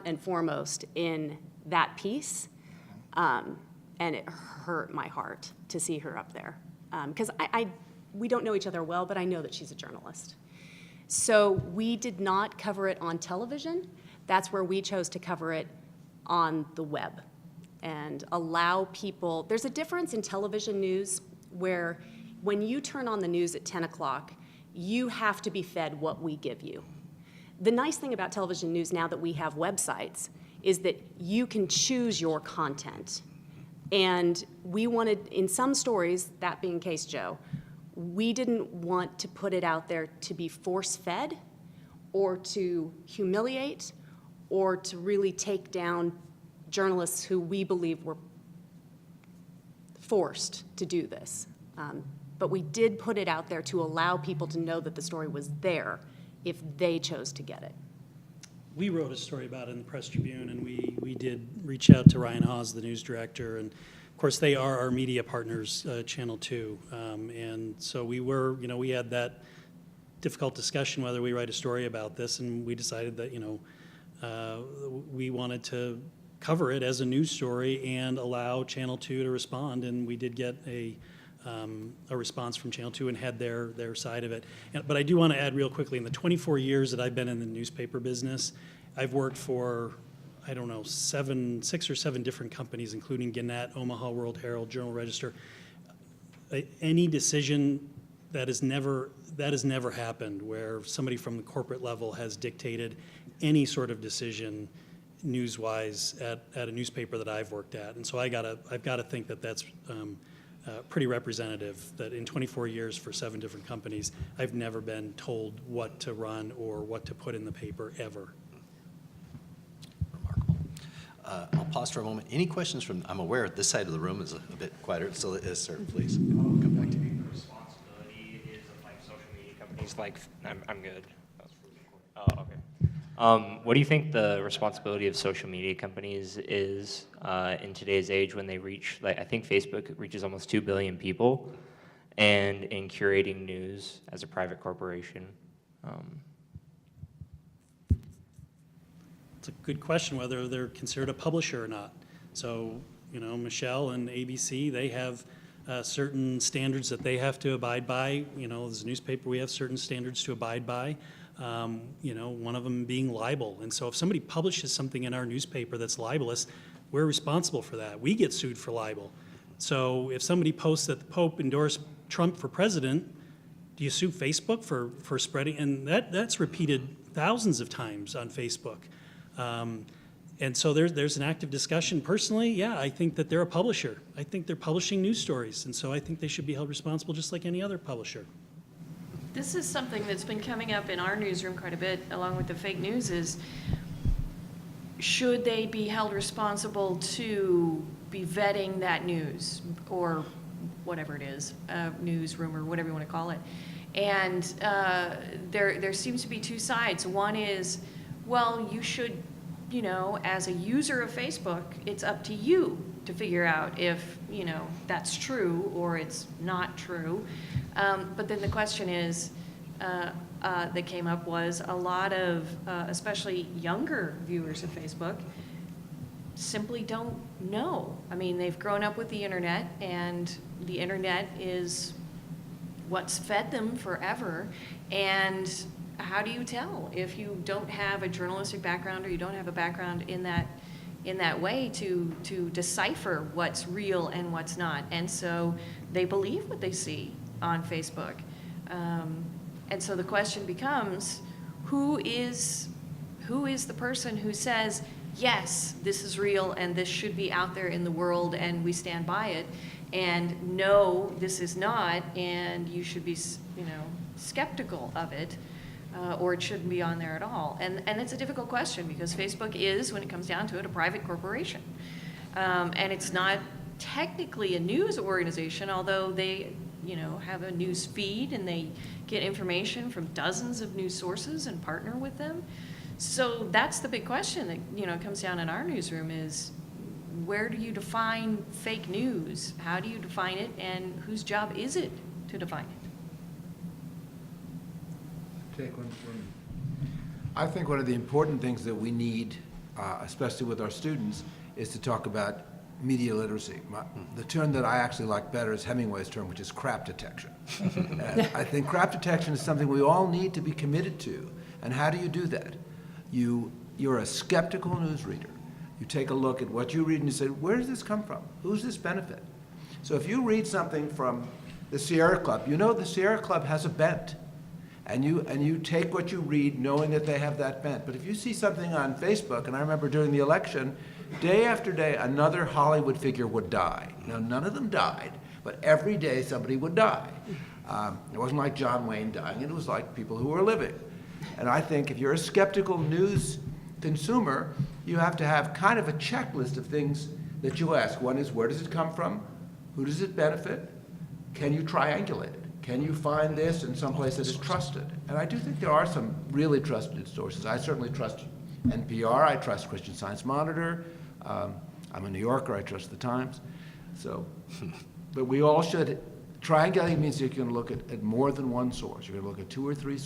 and foremost in that piece. And it hurt my heart to see her up there. Because we don't know each other well, but I know that she's a journalist. So we did not cover it on television. That's where we chose to cover it on the web and allow people. There's a difference in television news where when you turn on the news at 10 o'clock, you have to be fed what we give you. The nice thing about television news now that we have websites is that you can choose your content. And we wanted, in some stories, that being case, Joe, we didn't want to put it out there to be force-fed or to humiliate or to really take down journalists who we believe were forced to do this. But we did put it out there to allow people to know that the story was there if they chose to get it. We wrote a story about it in the Press Tribune, and we did reach out to Ryan Hawes, the news director, and of course they are our media partners, Channel 2, and so we had that difficult discussion whether we write a story about this, and we decided that, we wanted to cover it as a news story and allow Channel 2 to respond, and we did get a response from Channel 2 and had their side of it. But I do want to add real quickly, in the 24 years that I've been in the newspaper business, I've worked for, 6 or 7 different companies, including Gannett, Omaha World Herald, Journal Register. Any decision that has never happened where somebody from the corporate level has dictated any sort of decision news-wise at a newspaper that I've worked at. And so I've got to think that that's pretty representative, that in 24 years for 7 different companies, I've never been told what to run or what to put in the paper, ever. Remarkable. I'll pause for a moment. Any questions from, I'm aware this side of the room is a bit quieter, so yes, sir, please. Come back to you. The responsibility is of like social media companies like, I'm good. Oh, okay. What do you think the responsibility of social media companies is in today's age when they reach, I think Facebook reaches almost 2 billion people, and in curating news as a private corporation? It's a good question whether they're considered a publisher or not. So, Michelle and ABC, they have certain standards that they have to abide by. As a newspaper, we have certain standards to abide by. One of them being libel. And so if somebody publishes something in our newspaper that's libelous, we're responsible for that. We get sued for libel. So if somebody posts that the Pope endorsed Trump for president, do you sue Facebook for spreading? And that's repeated thousands of times on Facebook. And so there's an active discussion. Personally, yeah, I think that they're a publisher. I think they're publishing news stories, and so I think they should be held responsible just like any other publisher. This is something that's been coming up in our newsroom quite a bit, along with the fake news, is should they be held responsible to be vetting that news, or whatever it is, news, rumor, whatever you want to call it. And there seems to be two sides. One is, well, you should, you know, as a user of Facebook, it's up to you to figure out if, you know, that's true or it's not true. But then the question is, that came up was a lot of, especially younger viewers of Facebook, simply don't know. I mean, they've grown up with the internet, and the internet is what's fed them forever. And how do you tell if you don't have a journalistic background, or you don't have a background in that way to decipher what's real and what's not? And so they believe what they see on Facebook. And so the question becomes, who is the person who says, yes, this is real and this should be out there in the world and we stand by it, and no, this is not, and you should be, you know, skeptical of it, or it shouldn't be on there at all. And it's a difficult question, because Facebook is, when it comes down to it, a private corporation. And it's not technically a news organization, although they, you know, have a news feed and they get information from dozens of news sources and partner with them. So that's the big question that, you know, comes down in our newsroom is, where do you define fake news? How do you define it, and whose job is it to define it? Take one from me. I think one of the important things that we need, especially with our students, is to talk about media literacy. The term that I actually like better is Hemingway's term, which is crap detection. And I think crap detection is something we all need to be committed to. And how do you do that? You're a skeptical news reader. You take a look at what you read and you say, where does this come from? Who's this benefit? So if you read something from the Sierra Club, you know the Sierra Club has a bent. And you take what you read knowing that they have that bent. But if you see something on Facebook, and I remember during the election, day after day, another Hollywood figure would die. Now, none of them died, but every day somebody would die. It wasn't like John Wayne dying, it was like people who were living. And I think if you're a skeptical news consumer, you have to have kind of a checklist of things that you ask. One is, where does it come from? Who does it benefit? Can you triangulate it? Can you find this in some place that is trusted? And I do think there are some really trusted sources. I certainly trust NPR, I trust Christian Science Monitor. I'm a New Yorker, I trust the Times. So, but we all should. Triangulating means you can look at more than one source. You're going to look at two or three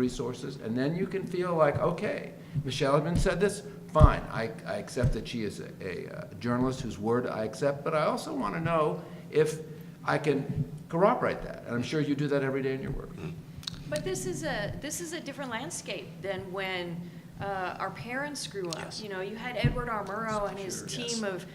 sources, and then you can feel like, okay, Michelle Edmunds said this, fine. I accept that she is a journalist whose word I accept, but I also want to know if I can corroborate that. And I'm sure you do that every day in your work. But this is a different landscape than when our parents grew up. Yes. You know, you had Edward R. Murrow and his team of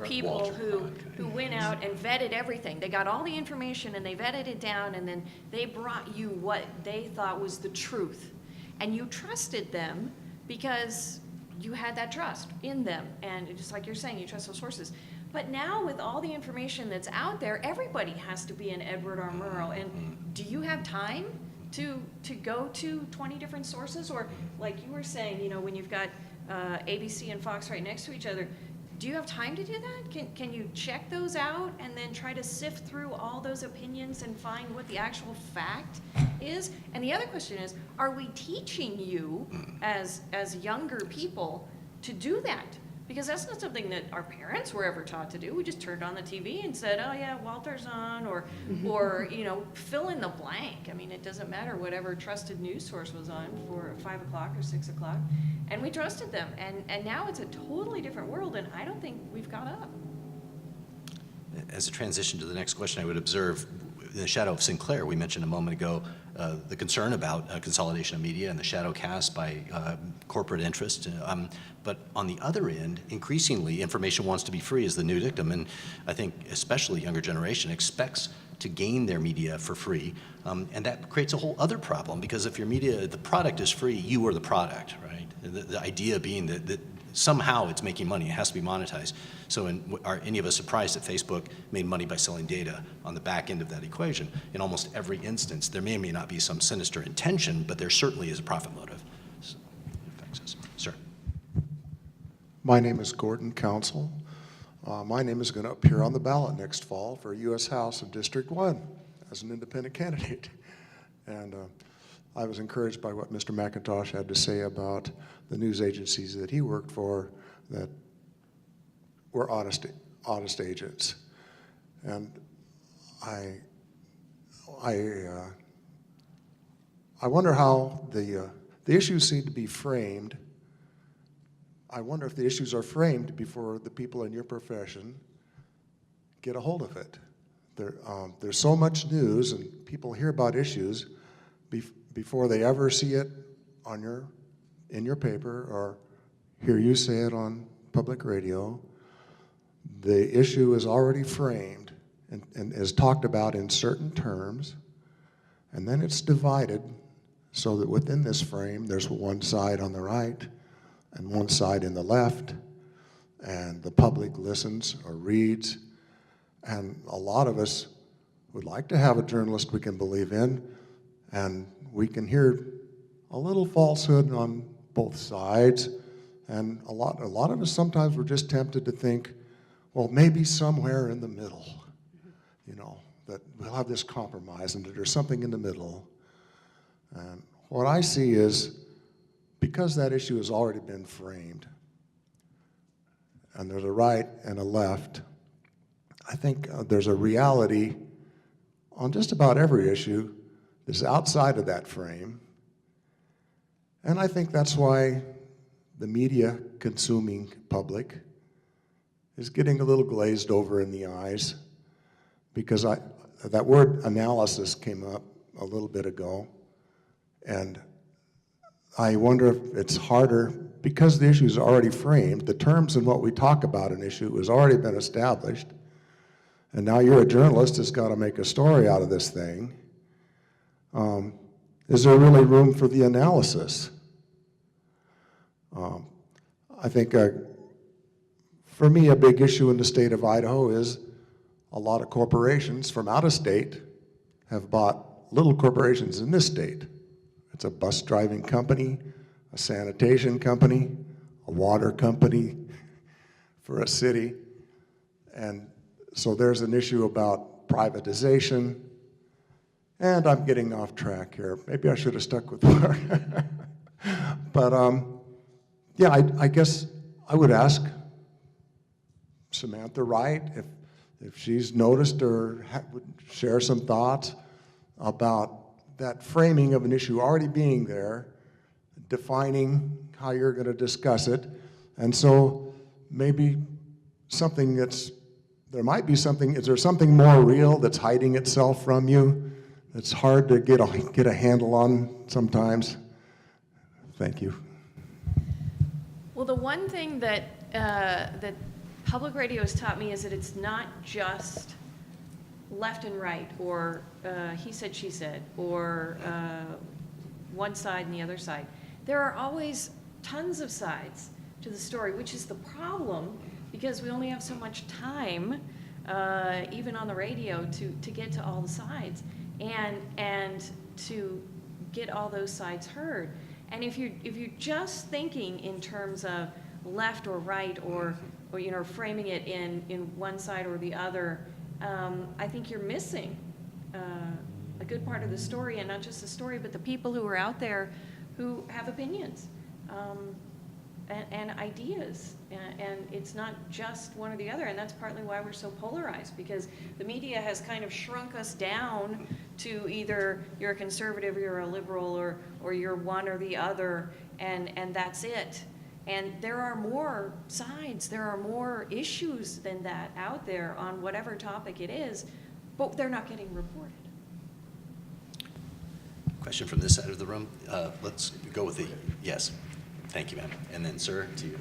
people who went out and vetted everything. They got all the information and they vetted it down, and then they brought you what they thought was the truth. And you trusted them because you had that trust in them. And just like you're saying, you trust those sources. But now with all the information that's out there, everybody has to be an Edward R. Murrow. And do you have time to go to 20 different sources? Or like you were saying, you know, when you've got ABC and Fox right next to each other, do you have time to do that? Can you check those out and then try to sift through all those opinions and find what the actual fact is? And the other question is, are we teaching you as younger people to do that? Because that's not something that our parents were ever taught to do. We just turned on the TV and said, oh yeah, Walter's on, or you know, fill in the blank. I mean, it doesn't matter whatever trusted news source was on for 5 o'clock or 6 o'clock. And we trusted them. And now it's a totally different world, and I don't think we've caught up. As a transition to the next question, I would observe, in the shadow of Sinclair, we mentioned a moment ago, the concern about consolidation of media and the shadow cast by corporate interest. But on the other end, increasingly, information wants to be free as the new dictum, and I think especially younger generation expects to gain their media for free, and that creates a whole other problem, because if your media, the product is free, you are the product, right? The idea being that somehow it's making money, it has to be monetized. So are any of us surprised that Facebook made money by selling data on the back end of that equation? In almost every instance, there may or may not be some sinister intention, but there certainly is a profit motive. So, it affects us. Sir. My name is Gordon Council. My name is going to appear on the ballot next fall for U.S. House of District 1 as an independent candidate. And I was encouraged by what Mr. Macintosh had to say about the news agencies that he worked for that were honest agents. And I wonder how the issues seem to be framed. I wonder if the issues are framed before the people in your profession get a hold of it. There's so much news, and people hear about issues before they ever see it in your paper or hear you say it on public radio. The issue is already framed and is talked about in certain terms, and then it's divided so that within this frame there's one side on the right and one side in the left, and the public listens or reads. And a lot of us would like to have a journalist we can believe in, and we can hear a little falsehood on both sides. And a lot of us, sometimes we're just tempted to think, well, maybe somewhere in the middle, that we'll have this compromise and that there's something in the middle. And what I see is, because that issue has already been framed, and there's a right and a left, I think there's a reality on just about every issue that's outside of that frame. And I think that's why the media consuming public is getting a little glazed over in the eyes, because that word analysis came up a little bit ago, and I wonder if it's harder, because the issue is already framed, the terms in what we talk about an issue has already been established, and now you're a journalist that's got to make a story out of this thing. Is there really room for the analysis? I think for me, a big issue in the state of Idaho is a lot of corporations from out of state have bought little corporations in this state. It's a bus driving company, a sanitation company, a water company for a city. And so there's an issue about privatization. And I'm getting off track here. Maybe I should have stuck with work. But yeah, I guess I would ask Samantha Wright if she's noticed or would share some thoughts about that framing of an issue already being there, defining how you're going to discuss it. And so maybe something there might be something, is there something more real that's hiding itself from you that's hard to get a handle on sometimes? Thank you. Well, the one thing that public radio has taught me is that it's not just left and right, or he said, she said, or one side and the other side. There are always tons of sides to the story, which is the problem, because we only have so much time, even on the radio, to get to all the sides and to get all those sides heard. And if you're just thinking in terms of left or right, or framing it in one side or the other, I think you're missing a good part of the story, and not just the story, but the people who are out there who have opinions and ideas, and it's not just one or the other, and that's partly why we're so polarized, because the media has kind of shrunk us down to either you're a conservative or you're a liberal, or you're one or the other, and that's it. And there are more sides, there are more issues than that out there on whatever topic it is, but they're not getting reported. Question from this side of the room. Let's go with the, yes. Thank you, ma'am. And then, sir, to you.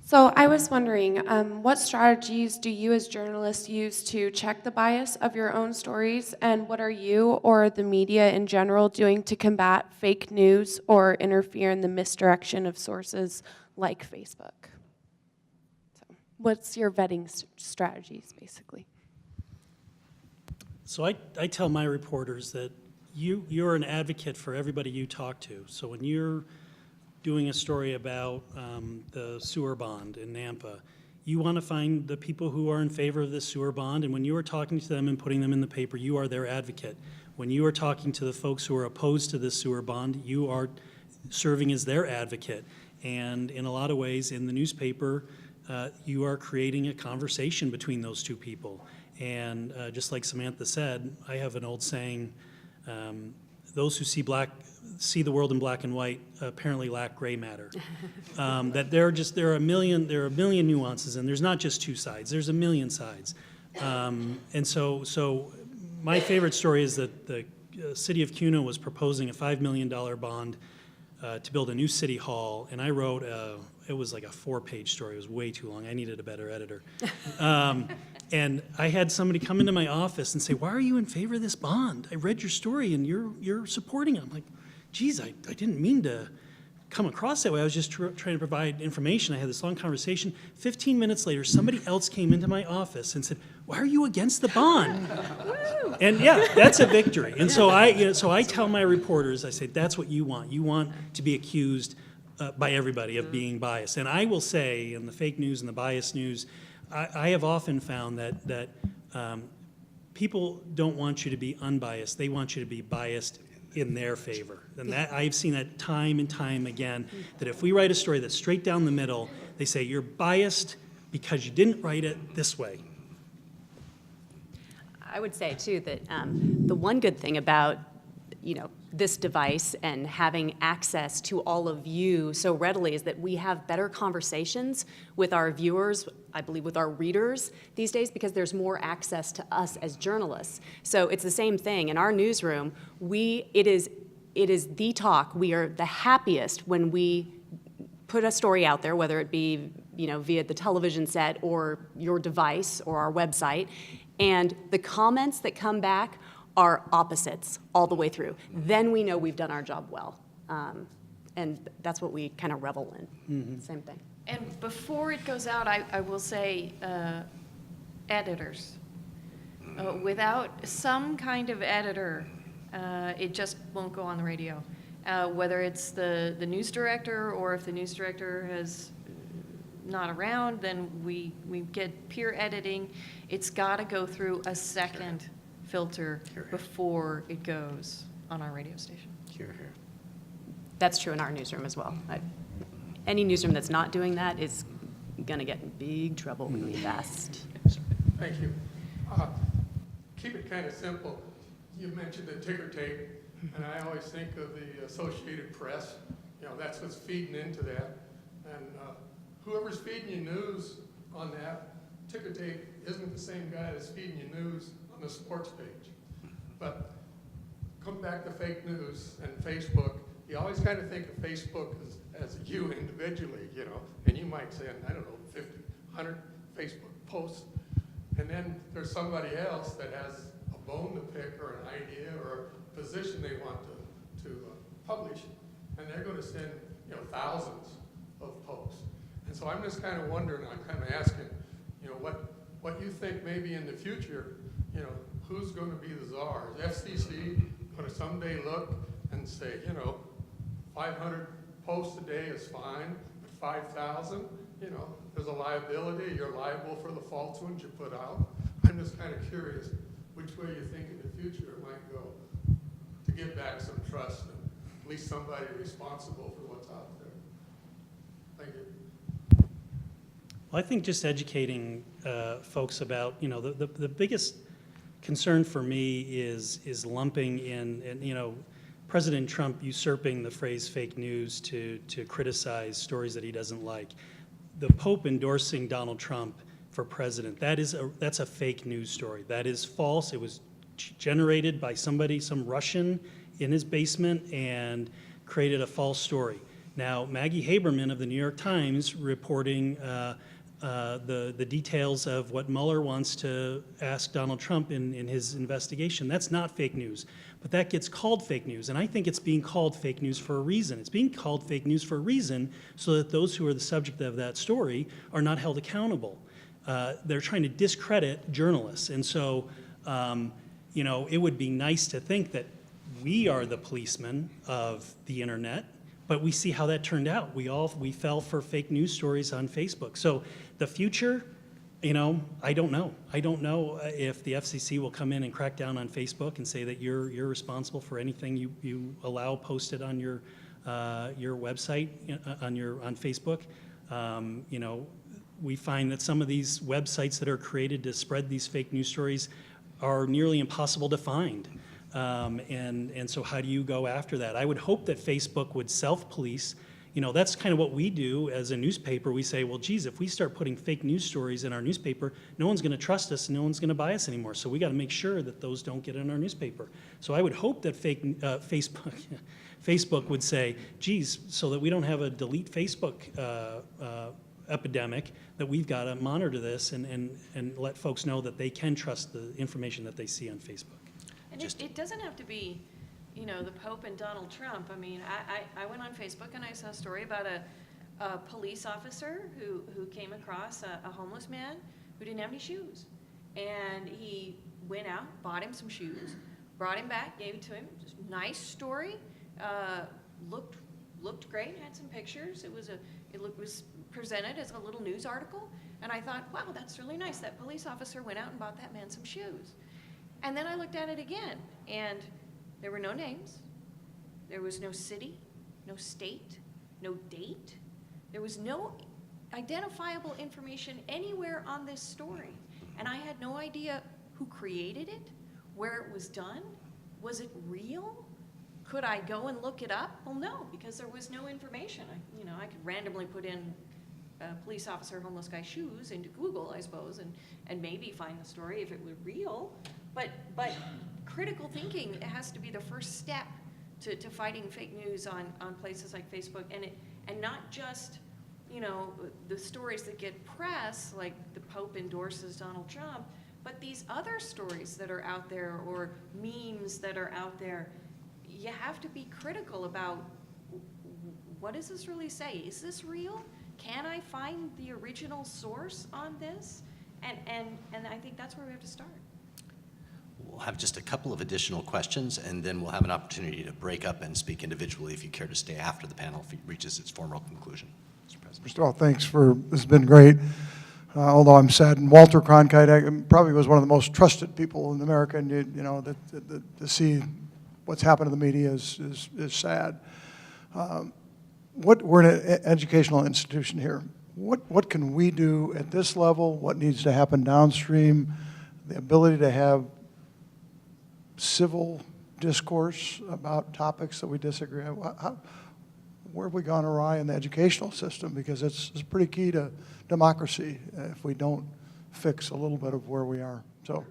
So I was wondering, what strategies do you as journalists use to check the bias of your own stories, and what are you or the media in general doing to combat fake news or interfere in the misdirection of sources like Facebook? So what's your vetting strategies, basically? So I tell my reporters that you're an advocate for everybody you talk to. So when you're doing a story about the sewer bond in Nampa, you want to find the people who are in favor of this sewer bond, and when you are talking to them and putting them in the paper, you are their advocate. When you are talking to the folks who are opposed to this sewer bond, you are serving as their advocate. And in a lot of ways, in the newspaper, you are creating a conversation between those two people. And just like Samantha said, I have an old saying, those who see the world in black and white apparently lack gray matter. That there are a million nuances, and there's not just two sides. There's a million sides. And so my favorite story is that the city of Cuna was proposing a $5 million bond to build a new city hall, and I wrote it was like a 4-page story. It was way too long. I needed a better editor. And I had somebody come into my office and say, "Why are you in favor of this bond? I read your story and you're supporting it." I'm like, geez, I didn't mean to come across that way. I was just trying to provide information. I had this long conversation. 15 minutes later, somebody else came into my office and said, "Why are you against the bond?" And yeah, that's a victory. And so I tell my reporters, I say, that's what you want. You want to be accused by everybody of being biased. And I will say, in the fake news and the biased news, I have often found that people don't want you to be unbiased. They want you to be biased in their favor. And that I've seen that time and time again, that if we write a story that's straight down the middle, they say, "You're biased because you didn't write it this way." I would say, too, that the one good thing about, this device and having access to all of you so readily is that we have better conversations with our viewers, I believe with our readers these days, because there's more access to us as journalists. So it's the same thing. In our newsroom, it is the talk. We are the happiest when we put a story out there, whether it be via the television set or your device or our website, and the comments that come back are opposites all the way through. Then we know we've done our job well. And that's what we kind of revel in. Same thing. And before it goes out, I will say editors. Without some kind of editor, it just won't go on the radio. Whether it's the news director, or if the news director is not around, then we get peer editing. It's got to go through a second filter before it goes on our radio station. Here. That's true in our newsroom as well. Any newsroom that's not doing that is going to get in big trouble really fast. Thank you. Keep it kind of simple. You mentioned the ticker tape, and I always think of the Associated Press. That's what's feeding into that. And whoever's feeding you news on that ticker tape isn't the same guy that's feeding you news on the sports page. But come back to fake news and Facebook. You always kind of think of Facebook as you individually, and you might say, I don't know, 50, 100 Facebook posts. And then there's somebody else that has a bone to pick or an idea or a position they want to publish, and they're going to send thousands of posts. And so I'm just kind of wondering, I'm kind of asking, what you think maybe in the future, who's going to be the czar? Is FCC going to someday look and say, 500 posts a day is fine, but 5,000, there's a liability. You're liable for the false ones you put out. I'm just kind of curious which way you think in the future it might go to get back some trust and at least somebody responsible for what's out there. Thank you. Well, I think just educating folks about, the biggest concern for me is lumping in, and President Trump usurping the phrase fake news to criticize stories that he doesn't like. The Pope endorsing Donald Trump for president. That's a fake news story. That is false. It was generated by somebody, some Russian in his basement, and created a false story. Now, Maggie Haberman of the New York Times reporting the details of what Mueller wants to ask Donald Trump in his investigation. That's not fake news, but that gets called fake news, and I think it's being called fake news for a reason. It's being called fake news for a reason so that those who are the subject of that story are not held accountable. They're trying to discredit journalists, and so you know, it would be nice to think that we are the policemen of the internet, but we see how that turned out. We fell for fake news stories on Facebook. So the future, you know, I don't know. I don't know if the FCC will come in and crack down on Facebook and say that you're responsible for anything you allow posted on your website on Facebook. You know, we find that some of these websites that are created to spread these fake news stories are nearly impossible to find. And so how do you go after that? I would hope that Facebook would self-police. You know, that's kind of what we do as a newspaper. We say, well, geez, if we start putting fake news stories in our newspaper, no one's going to trust us and no one's going to buy us anymore. So we got to make sure that those don't get in our newspaper. So I would hope that Facebook would say, geez, so that we don't have a delete Facebook epidemic, that we've got to monitor this and let folks know that they can trust the information that they see on Facebook. And it doesn't have to be, you know, the Pope and Donald Trump. I mean, I went on Facebook and I saw a story about a police officer who came across a homeless man who didn't have any shoes. And he went out, bought him some shoes, brought him back, gave it to him. Just nice story. Looked great, had some pictures. It was presented as a little news article. And I thought, wow, that's really nice. That police officer went out and bought that man some shoes. And then I looked at it again, and there were no names. There was no city, no state, no date. There was no identifiable information anywhere on this story. And I had no idea who created it, where it was done. Was it real? Could I go and look it up? Well, no, because there was no information. I could randomly put in police officer, homeless guy shoes into Google, I suppose, and maybe find the story if it were real. But critical thinking has to be the first step to fighting fake news on places like Facebook, and not just, you know, the stories that get press, like the Pope endorses Donald Trump, but these other stories that are out there or memes that are out there. You have to be critical about, what does this really say? Is this real? Can I find the original source on this? And I think that's where we have to start. We'll have just a couple of additional questions, and then we'll have an opportunity to break up and speak individually if you care to stay after the panel reaches its formal conclusion. Mr. President. First of all, thanks this has been great. Although I'm saddened, Walter Cronkite probably was one of the most trusted people in America, and you know, to see what's happened to the media is sad. We're an educational institution here. What can we do at this level? What needs to happen downstream? The ability to have civil discourse about topics that we disagree on. Where have we gone awry in the educational system? Because it's pretty key to democracy if we don't fix a little bit of where we are. So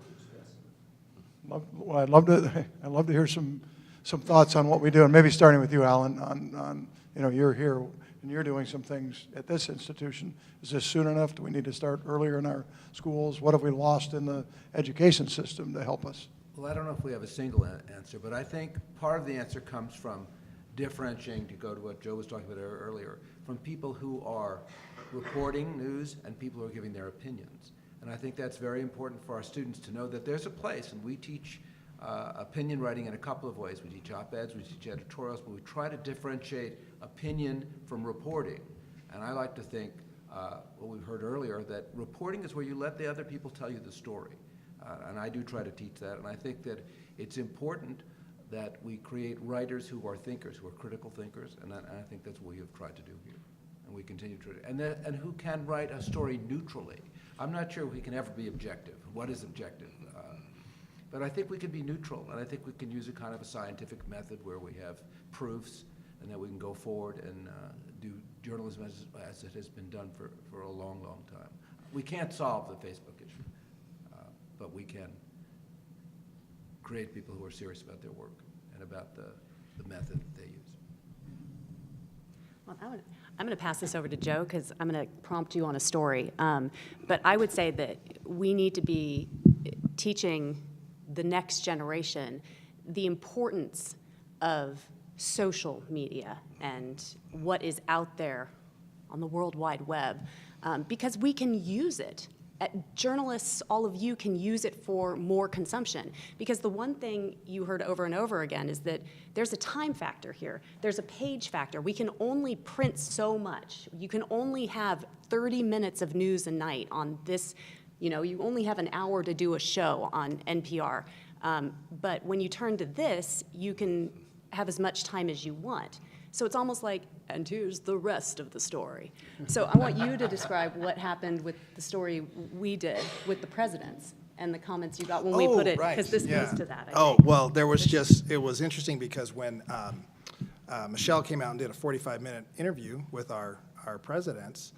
I'd love to hear some thoughts on what we do, and maybe starting with you, Alan, on you know, you're here and you're doing some things at this institution. Is this soon enough? Do we need to start earlier in our schools? What have we lost in the education system to help us? Well, I don't know if we have a single answer, but I think part of the answer comes from differentiating, to go to what Joe was talking about earlier, from people who are reporting news and people who are giving their opinions. And I think that's very important for our students to know that there's a place, and we teach opinion writing in a couple of ways. We teach op-eds, we teach editorials, but we try to differentiate opinion from reporting. And I like to think, what we've heard earlier, that reporting is where you let the other people tell you the story. And I do try to teach that, and I think that it's important that we create writers who are thinkers, who are critical thinkers, and I think that's what we have tried to do here. And we continue to, and who can write a story neutrally. I'm not sure we can ever be objective. What is objective? But I think we can be neutral, and I think we can use a kind of a scientific method where we have proofs, and that we can go forward and do journalism as it has been done for a long, long time. We can't solve the Facebook issue, but we can create people who are serious about their work and about the method that they use. Well, I'm going to pass this over to Joe because I'm going to prompt you on a story. But I would say that we need to be teaching the next generation the importance of social media and what is out there on the World Wide Web, because we can use it. Journalists, all of you, can use it for more consumption. Because the one thing you heard over and over again is that there's a time factor here. There's a page factor. We can only print so much. You can only have 30 minutes of news a night on this. You only have an hour to do a show on NPR. But when you turn to this, you can have as much time as you want. So it's almost like, and here's the rest of the story. So I want you to describe what happened with the story we did with the presidents and the comments you got when we put it, because this goes to that, I think. Well, it was interesting because when Michelle came out and did a 45-minute interview with our presidents,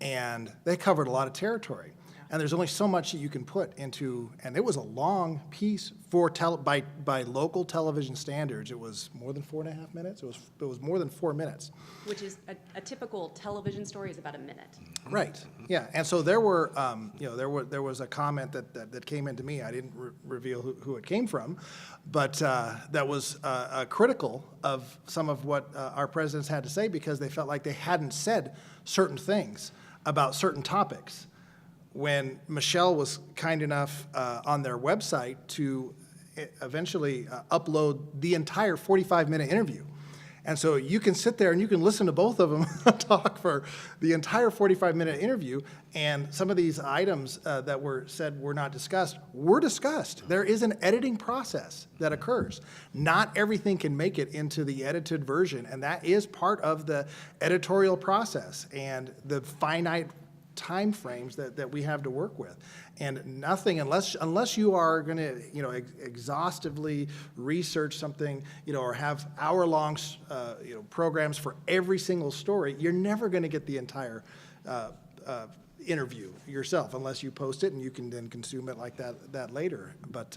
and they covered a lot of territory. And there's only so much that you can put into, and it was a long piece for by local television standards. It was more than 4.5 minutes. It was more than 4 minutes. Which is a typical television story is about a minute. Right. Yeah. And so there were, there was a comment that came into me. I didn't reveal who it came from, but that was critical of some of what our presidents had to say because they felt like they hadn't said certain things about certain topics. When Michelle was kind enough on their website to eventually upload the entire 45-minute interview. And so you can sit there and you can listen to both of them talk for the entire 45-minute interview, and some of these items that were said were not discussed were discussed. There is an editing process that occurs. Not everything can make it into the edited version, and that is part of the editorial process and the finite time frames that we have to work with. And nothing, unless you are going to, exhaustively research something, or have hour-long, programs for every single story, you're never going to get the entire interview yourself unless you post it and you can then consume it like that later. But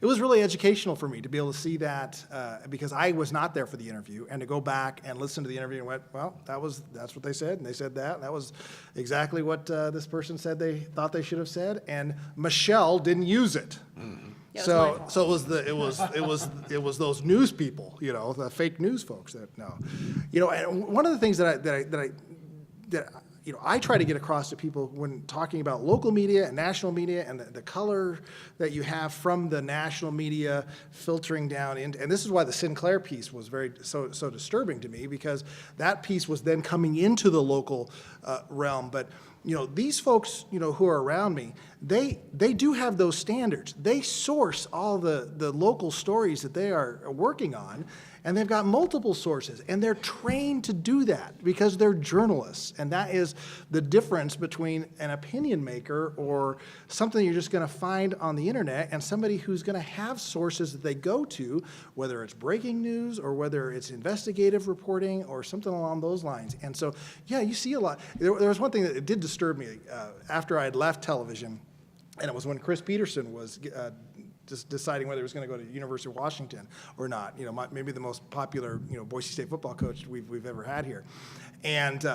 it was really educational for me to be able to see that because I was not there for the interview, and to go back and listen to the interview and went, well, that's what they said, and they said that. And that was exactly what this person said they thought they should have said, and Michelle didn't use it. Mm-hmm. Yeah, so it was those news people, the fake news folks that no, and one of the things that I try to get across to people when talking about local media and national media and the color that you have from the national media filtering down into, and this is why the Sinclair piece was so disturbing to me, because that piece was then coming into the local realm. But these folks, who are around me, they do have those standards. They source all the local stories that they are working on, and they've got multiple sources, and they're trained to do that because they're journalists. And that is the difference between an opinion maker or something you're just going to find on the internet and somebody who's going to have sources that they go to, whether it's breaking news or whether it's investigative reporting or something along those lines. And so, yeah, you see a lot. There was one thing that did disturb me after I had left television, and it was when Chris Peterson was just deciding whether he was going to go to University of Washington or not. Maybe the most popular, Boise State football coach we've ever had here. And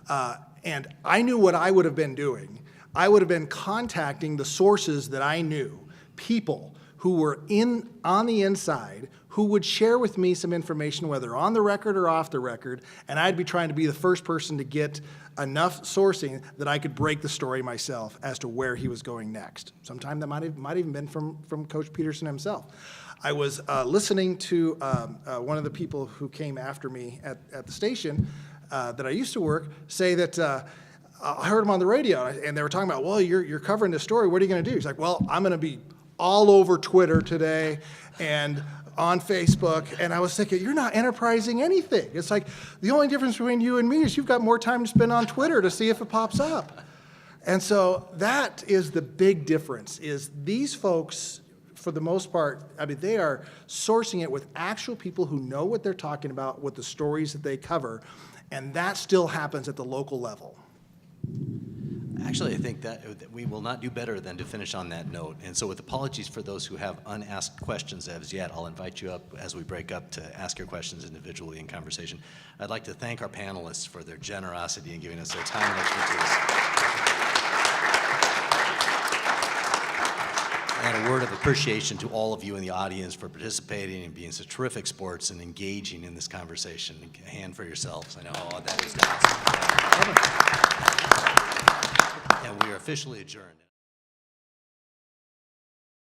I knew what I would have been doing. I would have been contacting the sources that I knew, people who were on the inside, who would share with me some information, whether on the record or off the record, and I'd be trying to be the first person to get enough sourcing that I could break the story myself as to where he was going next. Sometimes that might even been from Coach Peterson himself. I was listening to one of the people who came after me at the station that I used to work say that I heard him on the radio, and they were talking about, well, you're covering this story. What are you going to do? He's like, well, I'm going to be all over Twitter today and on Facebook. And I was thinking, you're not enterprising anything. It's like the only difference between you and me is you've got more time to spend on Twitter to see if it pops up. And so that is the big difference, is these folks, for the most part, they are sourcing it with actual people who know what they're talking about, with the stories that they cover, and that still happens at the local level. Actually, I think that we will not do better than to finish on that note. And so with apologies for those who have unasked questions as yet, I'll invite you up as we break up to ask your questions individually in conversation. I'd like to thank our panelists for their generosity in giving us their time and expertise. And a word of appreciation to all of you in the audience for participating and being such terrific sports and engaging in this conversation. A hand for yourselves. I know that is awesome. And we are officially adjourned.